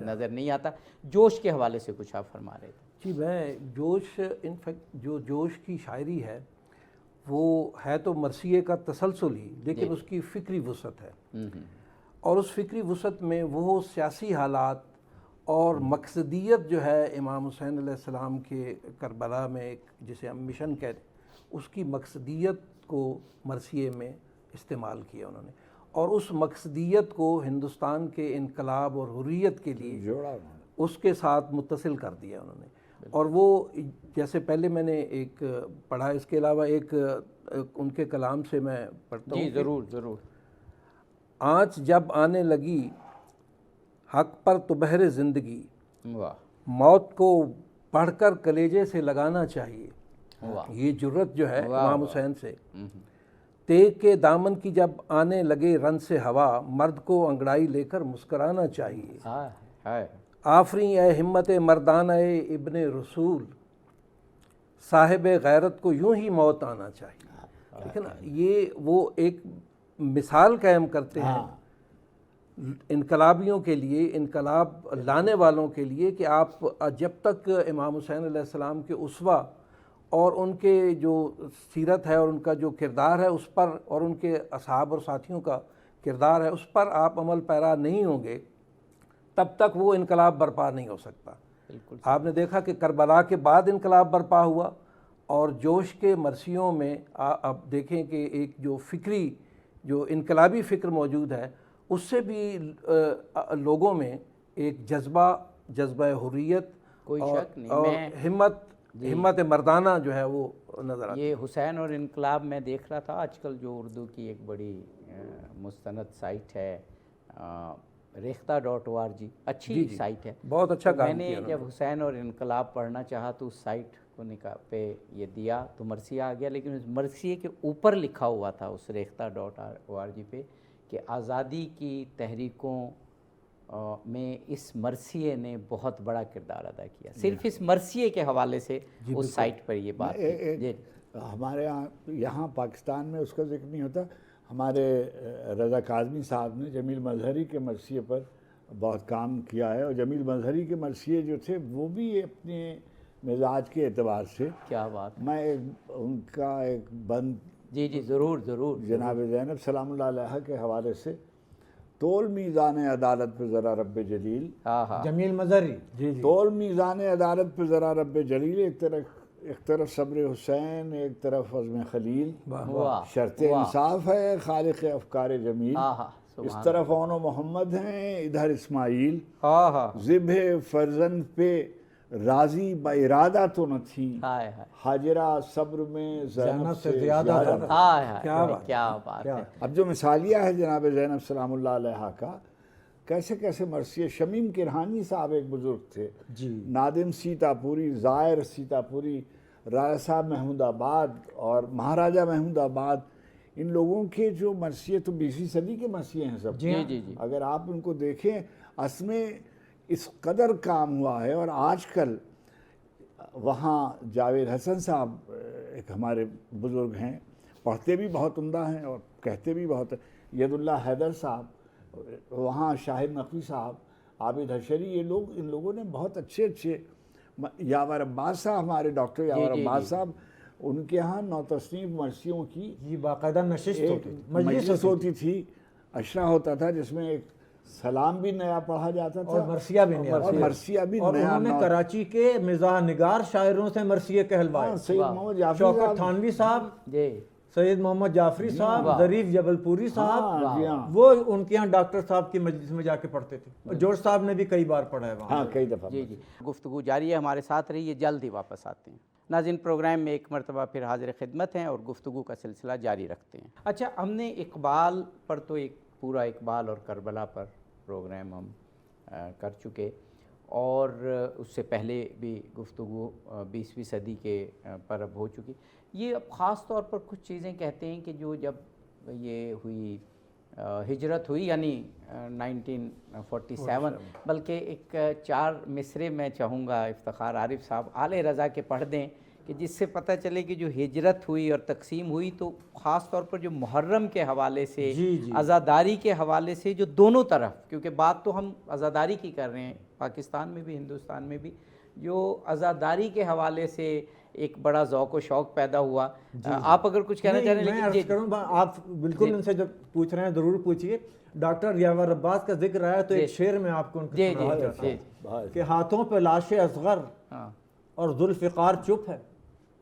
نظر نہیں آتا۔ جوش کے حوالے سے کچھ آپ فرما رہے تھے؟ جی، میں جوش، انفیکٹ جو جوش کی شاعری ہے وہ ہے تو مرثیے کا تسلسل ہی، لیکن اس کی فکری وسعت ہے، اور اس فکری وسعت میں وہ سیاسی حالات اور مقصدیت جو ہے امام حسین علیہ السلام کے کربلا میں ایک جسے ہم مشن کہتے ہیں، اس کی مقصدیت کو مرثیے میں استعمال کیا انہوں نے، اور اس مقصدیت کو ہندوستان کے انقلاب اور حریت کے لیے جوڑا اس کے ساتھ متصل کر دیا انہوں نے۔ اور وہ جیسے پہلے میں نے ایک پڑھا، اس کے علاوہ ایک ان کے کلام سے میں پڑھتا ہوں، جی ضرور۔ آنچ جب آنے لگی حق پر تو بہر زندگی، موت کو پڑھ کر کلیجے سے لگانا چاہیے۔ یہ جرت جو ہے امام حسین سے، تیغ کے دامن کی جب آنے لگے رن سے ہوا، مرد کو انگڑائی لے کر مسکرانا چاہیے۔ آفریں اے ہمت مردانہ ابن رسول، صاحب غیرت کو یوں ہی موت آنا چاہیے۔ ٹھیک ہے نا، یہ وہ ایک مثال قائم کرتے ہیں انقلابیوں کے لیے، انقلاب لانے والوں کے لیے، کہ آپ جب تک امام حسین علیہ السلام کے اسوہ اور ان کے جو سیرت ہے اور ان کا جو کردار ہے اس پر، اور ان کے اصحاب اور ساتھیوں کا کردار ہے اس پر آپ عمل پیرا نہیں ہوں گے، تب تک وہ انقلاب برپا نہیں ہو سکتا۔ بالکل آپ نے دیکھا کہ کربلا کے بعد انقلاب برپا ہوا، اور جوش کے مرثیوں میں آپ دیکھیں کہ ایک جو فکری، جو انقلابی فکر موجود ہے، اس سے بھی لوگوں میں ایک جذبہ حریت اور ہمت مردانہ جو ہے وہ نظر آتی ہے۔ یہ حسین اور انقلاب میں دیکھ رہا تھا آج کل جو اردو کی ایک بڑی مستند سائٹ ہے ریختہ.org، اچھی سائٹ ہے، بہت اچھا کام میں نے جب حسین اور انقلاب پڑھنا چاہا تو اس سائٹ کو پہ یہ دیا تو مرثیہ آ گیا، لیکن اس مرثیے کے اوپر لکھا ہوا تھا اس ریختہ.org پہ کہ آزادی کی تحریکوں میں اس مرثیے نے بہت بڑا کردار ادا کیا، صرف اس مرثیے کے حوالے سے اس سائٹ پر یہ بات ہمارے یہاں پاکستان میں اس کا ذکر نہیں ہوتا، ہمارے رضا کاظمی صاحب نے جمیل مظہری کے مرثیے پر بہت کام کیا ہے، اور جمیل مظہری کے مرثیے جو تھے وہ بھی اپنے مزاج کے اعتبار سے، کیا بات، میں ان کا ایک بند جی جی ضرور ضرور، جناب زینب سلام اللہ علیہ کے حوالے سے، تول میزان عدالت پہ ذرا رب جلیل، جمیل مظہری، جی جی، تول میزان عدالت پہ ذرا رب جلیل، ایک طرف صبر حسین، ایک طرف عزم خلیل، شرط انصاف ہے خالق افکار جمیل، اس طرف اون و محمد ہیں ادھر اسماعیل، ذبح فرزند پہ راضی با ارادہ تو نہ تھی، حاجرہ صبر میں زینب سے زیادہ تھا۔ کیا بات ہے۔ اب جو مثالیہ ہے جناب زینب سلام اللہ علیہ کا، کیسے کیسے مرثیے، شمیم کرہانی صاحب ایک بزرگ تھے، نادم سیتا پوری، زائر سیتا پوری، راجہ صاحب محمود آباد اور مہاراجہ محمود آباد، ان لوگوں کے جو مرثیے تو 20ویں صدی کے مرثیے ہیں سب۔ جی جی جی، اگر آپ ان کو دیکھیں، اس میں اس قدر کام ہوا ہے، اور آج کل وہاں جاوید حسن صاحب ایک ہمارے بزرگ ہیں، پڑھتے بھی بہت عمدہ ہیں اور کہتے بھی بہت، ید اللہ حیدر صاحب، وہاں شاہد نقوی صاحب، عابد حشری، یہ لوگ، ان لوگوں نے بہت اچھے یاور عباس صاحب، ہمارے ڈاکٹر یاور عباس صاحب، ان کے ہاں نوتصنیف مرثیوں کی یہ باقاعدہ نشست مجلس ہوتی تھی، اشرا ہوتا تھا جس میں ایک سلام بھی نیا پڑھا جاتا تھا اور مرثیہ بھی نیا، اور مرثیہ بھی اور نیا، انہوں نے کراچی کے مزاح نگار شاعروں سے مرثیے کہلوائے، سید محمد جعفری شوکت تھانوی صاحب، جی سید محمد جعفری صاحب، ظریف جبل پوری صاحب، وہ ان کے ہاں ڈاکٹر صاحب کی مجلس میں جا کے پڑھتے تھے، اور جورج صاحب نے بھی کئی بار پڑھا ہے وہاں۔ ہاں کئی دفعہ۔ جی جی، گفتگو جاری ہے، ہمارے ساتھ رہیے، جلد ہی واپس آتے ہیں۔ ناظرین، پروگرام میں ایک مرتبہ پھر حاضر خدمت ہیں اور گفتگو کا سلسلہ جاری رکھتے ہیں۔ اچھا، ہم نے اقبال پر تو ایک پورا اقبال اور کربلا پر پروگرام ہم کر چکے، اور اس سے پہلے بھی گفتگو 20ویں صدی کے پر اب ہو چکی۔ یہ اب خاص طور پر کچھ چیزیں کہتے ہیں کہ جو جب یہ ہوئی ہجرت ہوئی، یعنی 1947، بلکہ ایک 4 مصرے میں چاہوں گا افتخار عارف صاحب آل رضا کے پڑھ دیں، کہ جس سے پتہ چلے کہ جو ہجرت ہوئی اور تقسیم ہوئی تو خاص طور پر جو محرم کے حوالے سے، عزاداری کے حوالے سے، جو دونوں طرف، کیونکہ بات تو ہم عزاداری کی کر رہے ہیں، پاکستان میں بھی ہندوستان میں بھی، جو عزاداری کے حوالے سے ایک بڑا ذوق و شوق پیدا ہوا۔ آپ اگر کچھ کہنا چاہ رہے ہیں؟ میں عرض کروں، آپ بالکل ان سے جب پوچھ رہے ہیں ضرور پوچھیے۔ ڈاکٹر یاور عباس کا ذکر آیا تو ایک شعر میں آپ کو ان کے سنانا چاہتا ہوں کہ ہاتھوں پہ لاش اصغر اور ذوالفقار چپ ہے،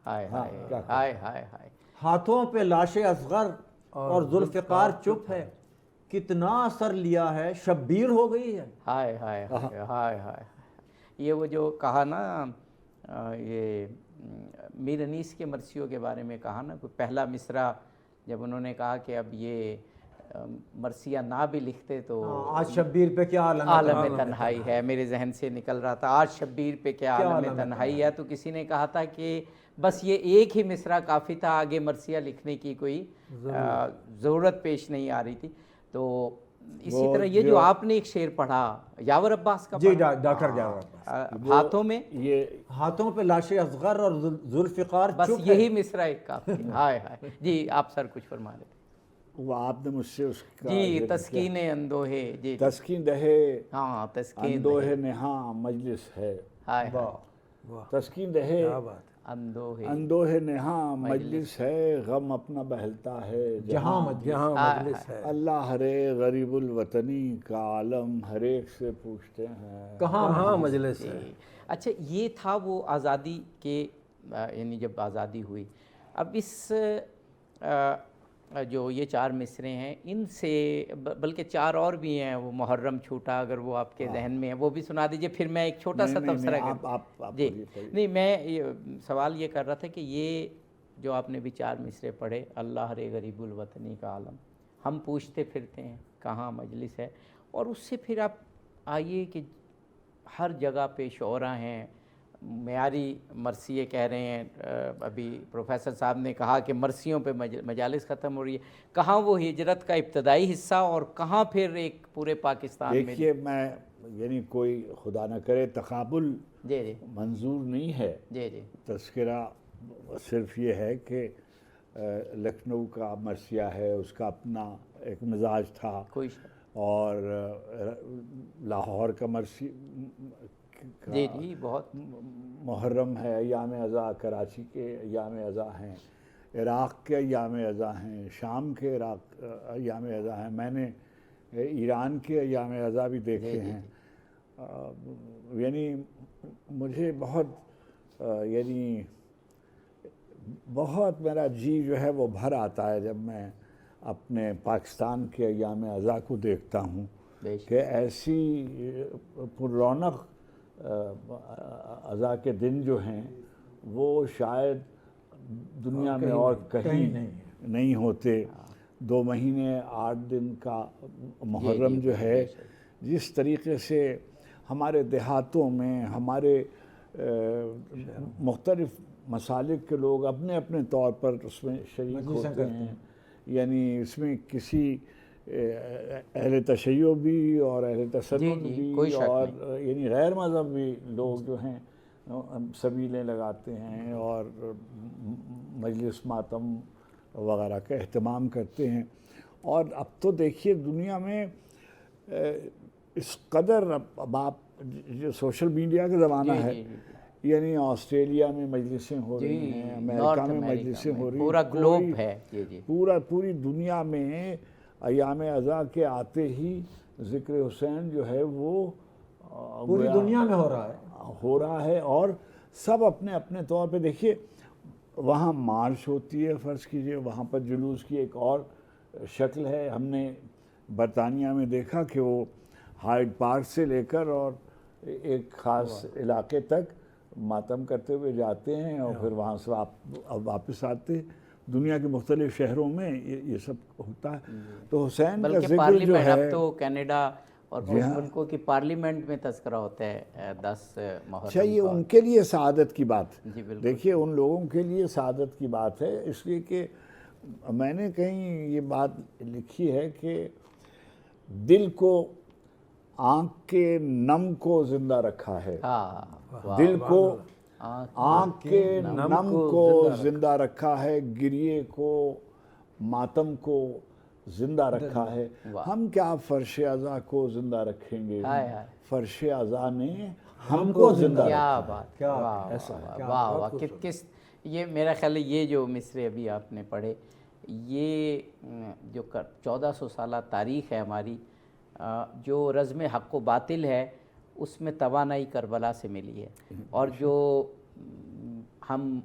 ہائے ہائے ہائے ہائے ہائے، ہاتھوں پہ لاش اصغر اور ذوالفقار چپ ہے، کتنا اثر لیا ہے شبیر ہو گئی ہے۔ ہائے ہائے ہائے ہائے ہائے، یہ وہ جو کہا نا، یہ میر انیس کے مرثیوں کے بارے میں کہا نا، کوئی پہلا مصرع جب انہوں نے کہا کہ اب یہ مرثیہ نہ بھی لکھتے تو آج شبیر پہ کیا عالم تنہائی ہے، میرے ذہن سے نکل رہا تھا، آج شبیر پہ کیا عالم تنہائی ہے، تو کسی نے کہا تھا کہ بس یہ ایک ہی مصرع کافی تھا، آگے مرثیہ لکھنے کی کوئی ضرورت پیش نہیں آ رہی تھی۔ تو اسی طرح یہ جو آپ نے ایک شعر پڑھا یاور عباس کا، جی ڈاکٹر یاور عباس، ہاتھوں میں، یہ ہاتھوں پہ لاش اصغر اور ذوالفقار بس چپ ہے، یہی مصرع ایک کافی۔ ہائے ہائے، جی آپ سر کچھ فرما رہے تھے؟ وہ آپ نے مجھ سے اس کا جی، تسکین اندوہے، جی تسکین دہے، ہاں تسکین اندوہے نہاں مجلس ہے، ہائے تسکین دہے اندوہے، اندوہے نہاں مجلس ہے، غم اپنا بہلتا ہے جہاں مجلس ہے، اللہ ہرے غریب الوطنی کا عالم ہر ایک سے پوچھتے ہیں کہاں مجلس ہے۔ اچھا، یہ تھا وہ آزادی کے، یعنی جب آزادی ہوئی، اب اس جو یہ 4 مصرے ہیں، ان سے بلکہ 4 اور بھی ہیں، وہ محرم چھوٹا، اگر وہ آپ کے ذہن میں ہے وہ بھی سنا دیجئے، پھر میں ایک چھوٹا سا تبصرہ کرتا ہوں۔ جی نہیں، میں سوال یہ کر رہا تھا کہ یہ جو آپ نے بھی 4 مصرے پڑھے، اللہ رے غریب الوطنی کا عالم، ہم پوچھتے پھرتے ہیں کہاں مجلس ہے، اور اس سے پھر آپ آئیے کہ ہر جگہ پہ شعراء ہیں، معیاری مرثیے کہہ رہے ہیں، ابھی پروفیسر صاحب نے کہا کہ مرثیوں پہ مجالس ختم ہو رہی ہے، کہاں وہ ہجرت کا ابتدائی حصہ اور کہاں پھر ایک پورے پاکستان میں؟ دیکھیے، میں یعنی کوئی خدا نہ کرے تقابل جی جی منظور نہیں ہے، جی جی، تذکرہ صرف یہ ہے کہ لکھنؤ کا مرثیہ ہے، اس کا اپنا ایک مزاج تھا، اور لاہور کا مرثیہ جی بہت محرم ہے، ایام ازاں کراچی کے ایام ازاں ہیں، عراق کے ایام ازاں ہیں، شام کے ایام ازاں ہیں، میں نے ایران کے ایام ازاں بھی دیکھے ہیں. یعنی مجھے بہت میرا جی جو ہے وہ بھر آتا ہے جب میں اپنے پاکستان کے ایام ازاں کو دیکھتا ہوں کہ ایسی پر رونق ازاں کے دن جو ہیں وہ شاید دنیا میں اور کہیں نہیں ہوتے. 2 مہینے 8 دن کا محرم جو ہے، جس طریقے سے ہمارے دیہاتوں میں ہمارے مختلف مسالک کے لوگ اپنے اپنے طور پر اس میں شریک ہوتے ہیں. یعنی اس میں کسی اہل تشیع بھی اور اہل تسنن بھی اور یعنی غیر مذہبی لوگ جو ہیں سبیلیں لگاتے ہیں اور مجلس ماتم وغیرہ کا اہتمام کرتے ہیں. اور اب تو دیکھیے دنیا میں اس قدر اب آپ جو سوشل میڈیا کا زمانہ ہے، یعنی آسٹریلیا میں مجلسیں ہو رہی ہیں، امریکہ میں مجلسیں ہو رہی ہیں، پورا گلوب ہے، پوری دنیا میں ایام ازاں کے آتے ہی ذکر حسین جو ہے وہ پوری دنیا میں ہو رہا ہے. اور سب اپنے اپنے طور پہ دیکھیے وہاں مارچ ہوتی ہے، فرض کیجئے وہاں پر جلوس کی ایک اور شکل ہے. ہم نے برطانیہ میں دیکھا کہ وہ ہائیڈ پارک سے لے کر اور ایک خاص علاقے تک ماتم کرتے ہوئے جاتے ہیں اور پھر وہاں سے واپس آتے. دنیا کے مختلف شہروں میں یہ سب ہوتا ہے. تو حسین کا ذکر جو ہے، اب تو کینیڈا اور ملکوں کی پارلیمنٹ میں تذکرہ ہوتا ہے 10 محرم. چاہیے ان کے لیے سعادت کی بات، دیکھیے ان لوگوں کے لیے سعادت کی بات ہے، اس لیے کہ میں نے کہیں یہ بات لکھی ہے کہ دل کو آنکھ کے نم کو زندہ رکھا ہے. دل کو آنکھ کے نم کو زندہ رکھا ہے، گریے کو ماتم کو زندہ رکھا ہے. ہم کیا فرش ازاں کو زندہ رکھیں گے، فرش ازاں نے ہم کو زندہ رکھا. کیا بات، کس یہ میرا خیال ہے یہ جو مصرے ابھی آپ نے پڑھے، یہ جو 1400 سالہ تاریخ ہے ہماری، جو رزم حق و باطل ہے اس میں توانائی کربلا سے ملی ہے. اور جو ہم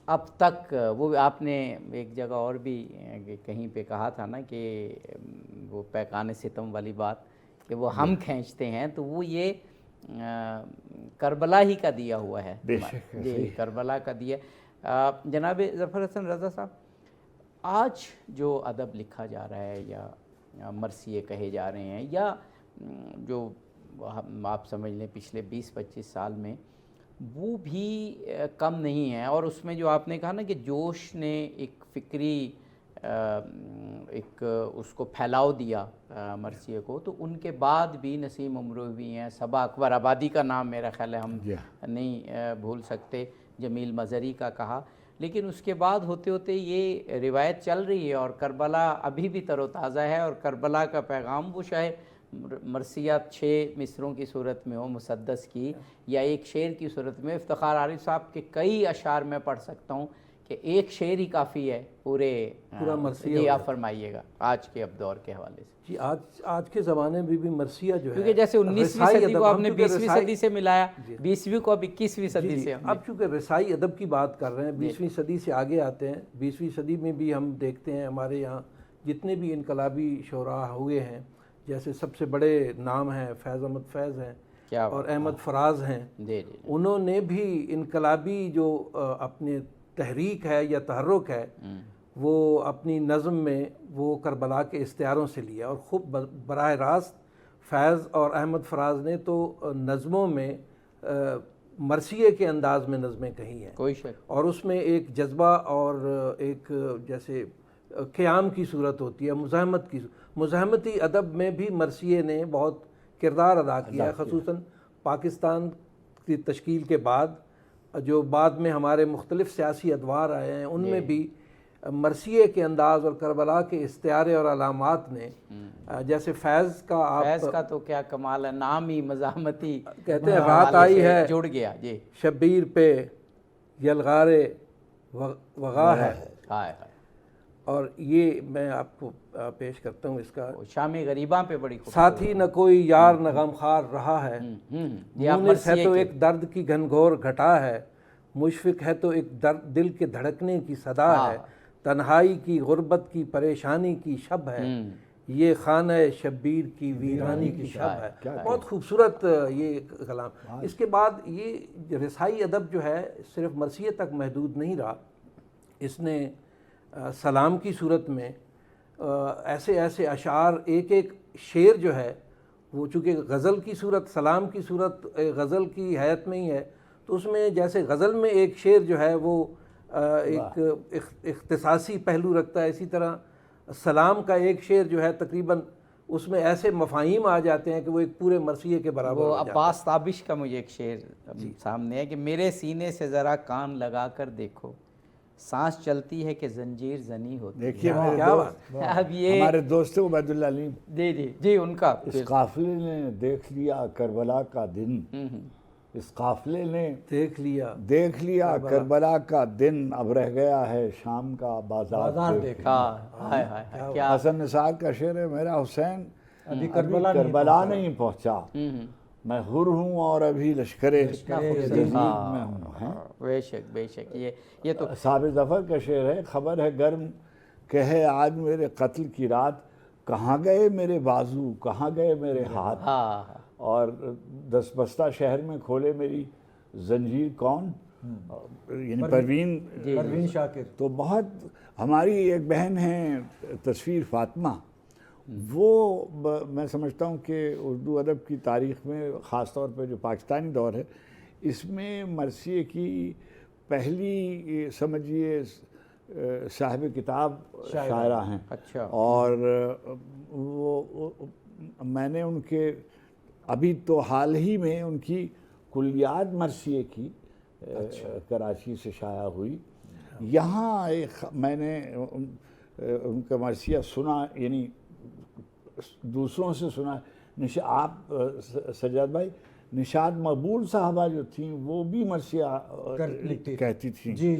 اب تک، وہ آپ نے ایک جگہ اور بھی کہیں پہ کہا تھا نا کہ وہ پیکان ستم والی بات کہ وہ ہم کھینچتے ہیں، تو وہ یہ کربلا ہی کا دیا ہوا ہے. جی کربلا کا دیا. جناب ظفر حسن رضا صاحب، آج جو ادب لکھا جا رہا ہے یا مرثیے کہے جا رہے ہیں، یا جو آپ سمجھ لیں پچھلے 20-25 سال میں، وہ بھی کم نہیں ہیں. اور اس میں جو آپ نے کہا نا کہ جوش نے ایک فکری ایک اس کو پھیلاؤ دیا مرثیے کو، تو ان کے بعد بھی نسیم امروی ہیں، صبا اکبر آبادی کا نام میرا خیال ہے ہم نہیں بھول سکتے، جمیل مظہری کا کہا. لیکن اس کے بعد ہوتے ہوتے یہ روایت چل رہی ہے اور کربلا ابھی بھی تر و تازہ ہے. اور کربلا کا پیغام وہ شاید مرثیہ 6 مصروں کی صورت میں ہو مسدس کی، یا ایک شعر کی صورت میں. افتخار عارف صاحب کے کئی اشعار میں پڑھ سکتا ہوں کہ ایک شعر ہی کافی ہے پورا مرثیہ. جی آپ فرمائیے گا آج کے اب دور کے حوالے سے. جی آج کے زمانے میں بھی مرثیہ جو ہے، کیونکہ جیسے 19ویں صدی کو آپ نے 20ویں صدی سے ملایا، 20ویں کو اب 21ویں صدی سے. اب چونکہ رسائی ادب کی بات کر رہے ہیں، 20ویں صدی سے آگے آتے ہیں. 20ویں صدی میں بھی ہم دیکھتے ہیں ہمارے یہاں جتنے بھی انقلابی شعراء ہوئے ہیں، جیسے سب سے بڑے نام ہیں فیض احمد فیض ہیں اور احمد فراز ہیں. انہوں نے بھی انقلابی جو اپنے تحریک ہے یا تحرک ہے وہ اپنی نظم میں وہ کربلا کے اشتہاروں سے لیا. اور خوب براہ راست فیض اور احمد فراز نے تو نظموں میں مرثیے کے انداز میں نظمیں کہی ہیں، کوئی شک. اور اس میں ایک جذبہ اور ایک جیسے قیام کی صورت ہوتی ہے، مزاحمتی ادب میں بھی مرثیے نے بہت کردار ادا کیا ہے. خصوصاً پاکستان کی تشکیل کے بعد جو بعد میں ہمارے مختلف سیاسی ادوار آئے ہیں، ان میں بھی مرثیے کے انداز اور کربلا کے استعارے اور علامات نے، جیسے فیض کا، فیض کا تو کیا کمال ہے، نام ہی مزاحمتی کہتے ہیں رات آئی ہے جڑ گیا جی، شبیر پہ یلغارے وغا ہے، اور یہ میں آپ کو پیش کرتا ہوں اس کا، شام غریباں پہ بڑی ساتھی نہ کوئی یار نہ غمخوار رہا ہے، مونس ہے تو ایک درد کی گھنگھور گھٹا ہے، مشفق ہے تو ایک دل کے دھڑکنے کی صدا ہے، تنہائی کی غربت کی پریشانی کی شب ہے، یہ خانہ شبیر کی ویرانی کی شب ہے۔ بہت خوبصورت یہ کلام۔ اس کے بعد یہ رسائی ادب جو ہے صرف مرثیے تک محدود نہیں رہا، اس نے سلام کی صورت میں ایسے ایسے اشعار، ایک ایک شعر جو ہے وہ چونکہ غزل کی صورت، سلام کی صورت غزل کی حیت میں ہی ہے، تو اس میں جیسے غزل میں ایک شعر جو ہے وہ ایک اختصاصی پہلو رکھتا ہے، اسی طرح سلام کا ایک شعر جو ہے تقریباً اس میں ایسے مفاہیم آ جاتے ہیں کہ وہ ایک پورے مرثیے کے برابر ہو جاتا ہے۔ عباس تابش کا مجھے ایک شعر سامنے ہے کہ میرے سینے سے ذرا کان لگا کر دیکھو، سانس چلتی ہے کہ زنجیر زنی ہوتی ہے۔ دیکھیے ہمارے دوست عبید اللہ علیم جی ان کا، اس قافلے نے دیکھ لیا کربلا کا دن، اس قافلے نے دیکھ لیا کربلا کا دن، اب رہ گیا ہے شام کا بازار دیکھا۔ حسن نثار کا شعر ہے، میرا حسین ابھی کربلا نہیں پہنچا، میں حر ہوں اور ابھی لشکر جدید میں ہوں۔ بے شک بے شک، یہ تو صابر ظفر کا شعر ہے، خبر ہے گرم کہ ہے آج میرے قتل کی رات، کہاں گئے میرے بازو کہاں گئے میرے ہاتھ، اور دس بستہ شہر میں کھولے میری زنجیر کون، یعنی پروین شاکر۔ تو بہت ہماری ایک بہن ہیں تصویر فاطمہ، وہ میں سمجھتا ہوں کہ اردو ادب کی تاریخ میں خاص طور پہ جو پاکستانی دور ہے اس میں مرثیے کی پہلی سمجھیے صاحب کتاب شاعرہ ہیں، اور وہ میں نے ان کے ابھی تو حال ہی میں ان کی کلیات مرثیے کی کراچی سے شائع ہوئی، یہاں میں نے ان کا مرثیہ سنا، یعنی دوسروں سے سنا۔ آپ سجاد بھائی، نشاط مقبول صاحبہ جو تھیں وہ بھی مرثیہ کہتی تھیں،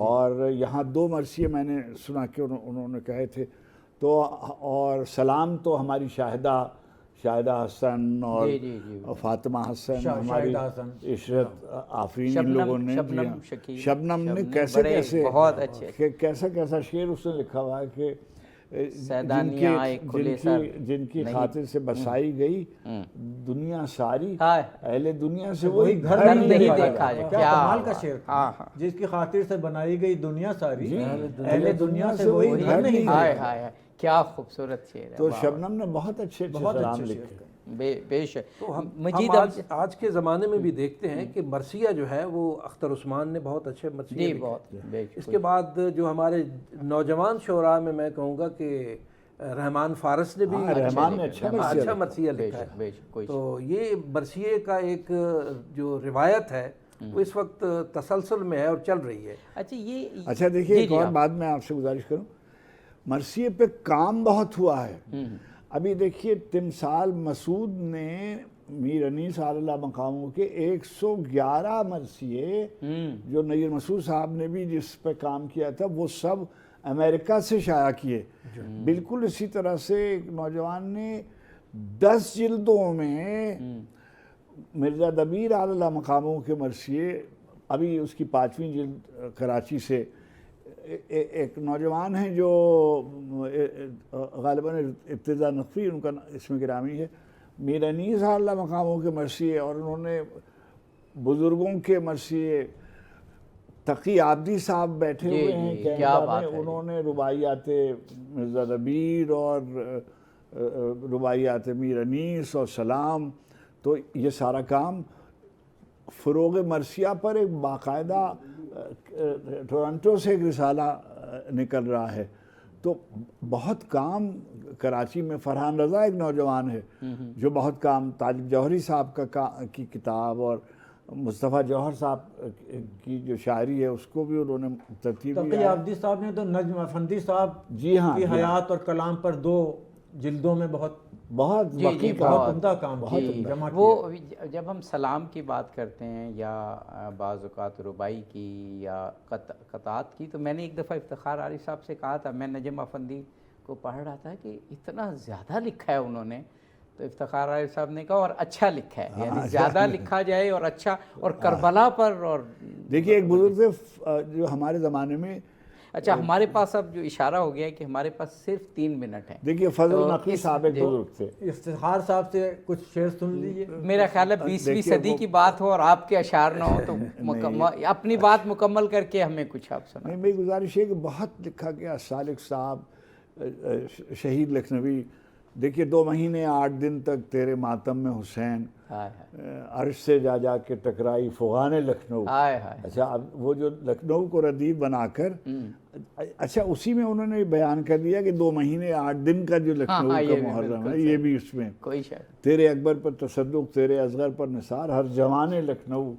اور یہاں دو مرثیے میں نے سنا کہ انہوں نے کہے تھے، تو اور سلام تو ہماری شاہدہ حسن اور فاطمہ حسن، ہماری عشرت آفرین، ان لوگوں نے، شبنم نے کیسا شعر اس نے لکھا ہوا ہے کہ جن کی خاطر سے بسائی گئی دنیا ساری، اہل دنیا سے وہی گھر نہیں دیکھا۔ کیا کمال کا شعر تھا، جس کی خاطر سے بنائی گئی دنیا ساری، اہل دنیا سے وہی گھر نہیں دیکھا۔ کیا خوبصورت شعر ہے۔ تو شبنم نے بہت اچھے سلام لکھے۔ بے شک۔ تو ہم آج کے زمانے میں بھی دیکھتے ہیں کہ مرثیہ جو ہے وہ اختر عثمان نے بہت اچھے مرثیے لکھے۔ اس کے بعد جو ہمارے نوجوان شعراء میں میں کہوں گا کہ رحمان فارس نے بھی اچھا مرثیہ لکھا ہے۔ تو یہ مرثیے کا ایک جو روایت ہے وہ اس وقت تسلسل میں ہے اور چل رہی ہے۔ اچھا دیکھیے، ایک اور بات میں آپ سے گزارش کروں، مرثیے پہ کام بہت ہوا ہے۔ ابھی دیکھیے تمثال مسعود نے میر انیس اعلیٰ مقاموں کے 111 مرثیے جو نیر مسعود صاحب نے بھی جس پہ کام کیا تھا وہ سب امریکہ سے شائع کیے۔ بالکل اسی طرح سے ایک نوجوان نے 10 جلدوں میں مرزا دبیر اعلیٰ مقاموں کے مرثیے، ابھی اس کی 5ویں جلد کراچی سے، ایک نوجوان ہیں جو غالباً ابتدا نقوی ان کا اسم گرامی ہے، میر انیس اعلیٰ مقاموں کے مرثیے، اور انہوں نے بزرگوں کے مرثیے، تقی عابدی صاحب بیٹھے ہوئے ہیں کینیڈا میں، انہوں نے رباعیات مرزا دبیر اور رباعیات میر انیس اور سلام، تو یہ سارا کام فروغ مرثیہ پر ایک باقاعدہ ٹورنٹو سے ایک رسالہ نکل رہا ہے۔ تو بہت کام کراچی میں، فرحان رضا ایک نوجوان ہے جو بہت کام، طالب جوہری صاحب کی کتاب، اور مصطفیٰ جوہر صاحب کی جو شاعری ہے اس کو بھی انہوں نے ترتیب تقی آبدی صاحب نے تو نجم افندی صاحب جی ہاں کی حیات اور کلام پر 2 جلدوں میں بہت عمدہ کام جمع کیا۔ وہ جب ہم سلام کی بات کرتے ہیں یا بعض اوقات ربائی کی یا قطعات کی، تو میں نے ایک دفعہ افتخار عارف صاحب سے کہا تھا، میں نجم افندی کو پڑھ رہا تھا کہ اتنا زیادہ لکھا ہے انہوں نے، تو افتخار عارف صاحب نے کہا اور اچھا لکھا ہے، یعنی زیادہ لکھا جائے اور اچھا، اور کربلا پر۔ اور دیکھیے ایک بزرگ تھے جو ہمارے زمانے میں، اچھا ہمارے پاس اب جو اشارہ ہو گیا ہے کہ ہمارے پاس صرف 3 منٹ ہیں، دیکھیے فضل نقوی صاحب ایک بزرگ تھے، افتخار صاحب سے کچھ شعر سن لیجیے۔ میرا خیال ہے 20ویں صدی کی بات ہو اور آپ کے اشعار نہ ہو تو اپنی بات مکمل کر کے ہمیں کچھ آپ سنائیں۔ نہیں، میری گزارش ہے کہ بہت لکھا گیا، سالک صاحب، شہید لکھنوی، دیکھیے 2 مہینے 8 دن تک تیرے ماتم میں حسین، عرش سے جا جا کے ٹکرائی فغان لکھنؤ۔ اچھا اب وہ جو لکھنؤ کو ردیف بنا کر، اچھا اسی میں انہوں نے بیان کر دیا کہ 2 مہینے 8 دن کا جو لکھنؤ کا محرم ہے، یہ بھی اس میں تیرے اکبر پر تصدق، تیرے اصغر پر نثار، ہر جوان لکھنؤ،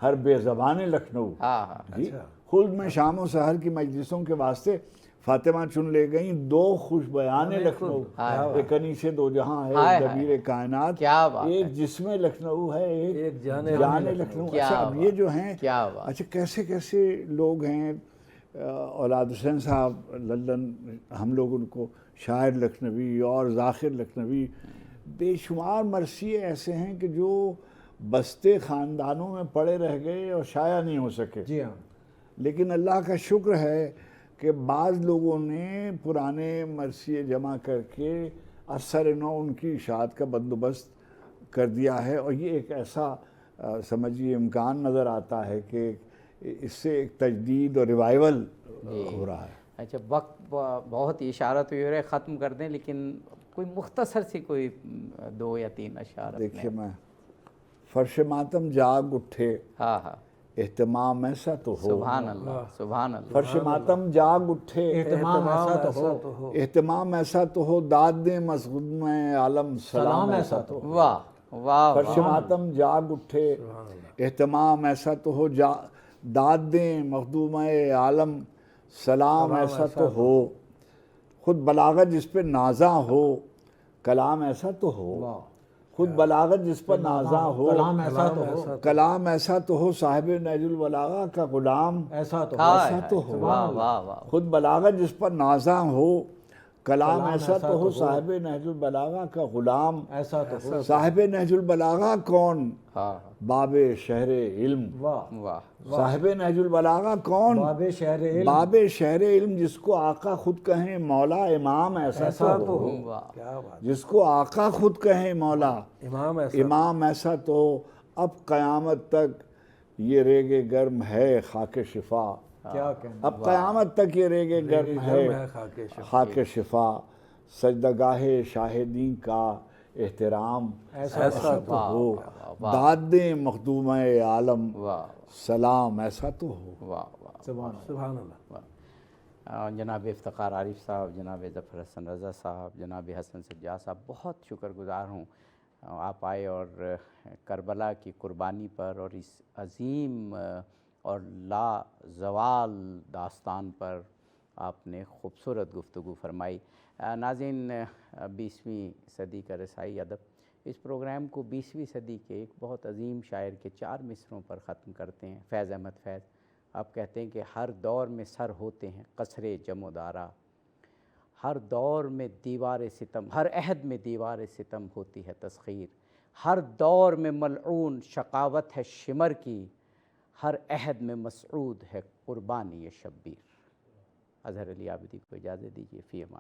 ہر بے زبان لکھنؤ۔ جی خلد میں شام و سحر کی مجلسوں کے واسطے فاطمہ چن لے گئیں 2 خوش بیان لکھنؤ، ایک انیس دو جہاں ہے، ایک دبیر کائنات، ایک جسم لکھنؤ ہے، ایک جان لکھنؤ۔ اچھا اب یہ جو ہیں، اچھا کیسے کیسے لوگ ہیں، اولاد حسین صاحب لندن، ہم لوگ ان کو شاعر لکھنوی اور ذاکر لکھنوی، بے شمار مرثیے ایسے ہیں کہ جو بستے خاندانوں میں پڑے رہ گئے اور شائع نہیں ہو سکے۔ جی ہاں، لیکن اللہ کا شکر ہے کہ بعض لوگوں نے پرانے مرثیے جمع کر کے اثر نو ان کی اشاعت کا بندوبست کر دیا ہے، اور یہ ایک ایسا سمجھیے امکان نظر آتا ہے کہ اس سے ایک تجدید اور ریوائول ہو رہا ہے۔ اچھا وقت بہت اشارہ تو یہ رہے ختم کر دیں، لیکن کوئی مختصر سی کوئی 2 یا 3 اشعار۔ دیکھیے میں، فرش ماتم جاگ اٹھے، اہتمام ایسا تو ہو، سبحان اللہ سبحان اللہ، فرش ماتم جاگ اٹھے، اہتمام ایسا تو ہو، اہتمام ایسا تو ہو، داد دیں مظلوم عالم سلام ایسا تو ہو۔ واہ واہ، فرش ماتم جاگ اٹھے، اہتمام ایسا تو ہو، داد دیں مخدوم عالم سلام ایسا تو ہو، خود بلاغت جس پہ نازاں ہو، کلام ایسا تو ہو، خود بلاغت جس پر نازاں ہو، کلام ایسا تو ہو، صاحب نہج البلاغہ کا غلام ایسا تو ہو، خود بلاغت جس پر نازاں ہو، کلام ایسا تو ہو، صاحب نہج البلاغہ کا غلام ایسا تو ہو۔ صاحب نہج البلاغہ کون؟ باب شہر علم۔ صاحب نہج البلاغہ کون؟ باب شہر علم، جس کو آقا خود کہیں مولا امام ایسا تو ہو، جس کو آقا خود کہیں مولا امام ایسا تو ہو۔ اب قیامت تک یہ ریگ گرم ہے خاک شفا، اب قیامت تک یہ ریگ گرم ہے خاک شفا، سجدگاہ شاہدین کا احترام ایسا تو ہو، داد دیں مخدوم عالم سلام ایسا تو ہو۔ سبحان اللہ۔ جناب افتخار عارف صاحب، جناب ظفر حسن رضا صاحب، جناب حسن سجاد صاحب، بہت شکر گزار ہوں آپ آئے اور کربلا کی قربانی پر اور اس عظیم اور لا زوال داستان پر آپ نے خوبصورت گفتگو فرمائی۔ ناظرین، 20ویں صدی کا رسائی ادب، اس پروگرام کو 20ویں صدی کے ایک بہت عظیم شاعر کے 4 مصروں پر ختم کرتے ہیں، فیض احمد فیض۔ آپ کہتے ہیں کہ ہر دور میں سر ہوتے ہیں قصر جم و دارا، ہر دور میں دیوار ستم، ہر عہد میں دیوار ستم ہوتی ہے تسخیر، ہر دور میں ملعون شقاوت ہے شمر کی، ہر عہد میں مسعود ہے قربانی شبیر۔ اظہر علی عابدی کو اجازت دیجیے، فی امان۔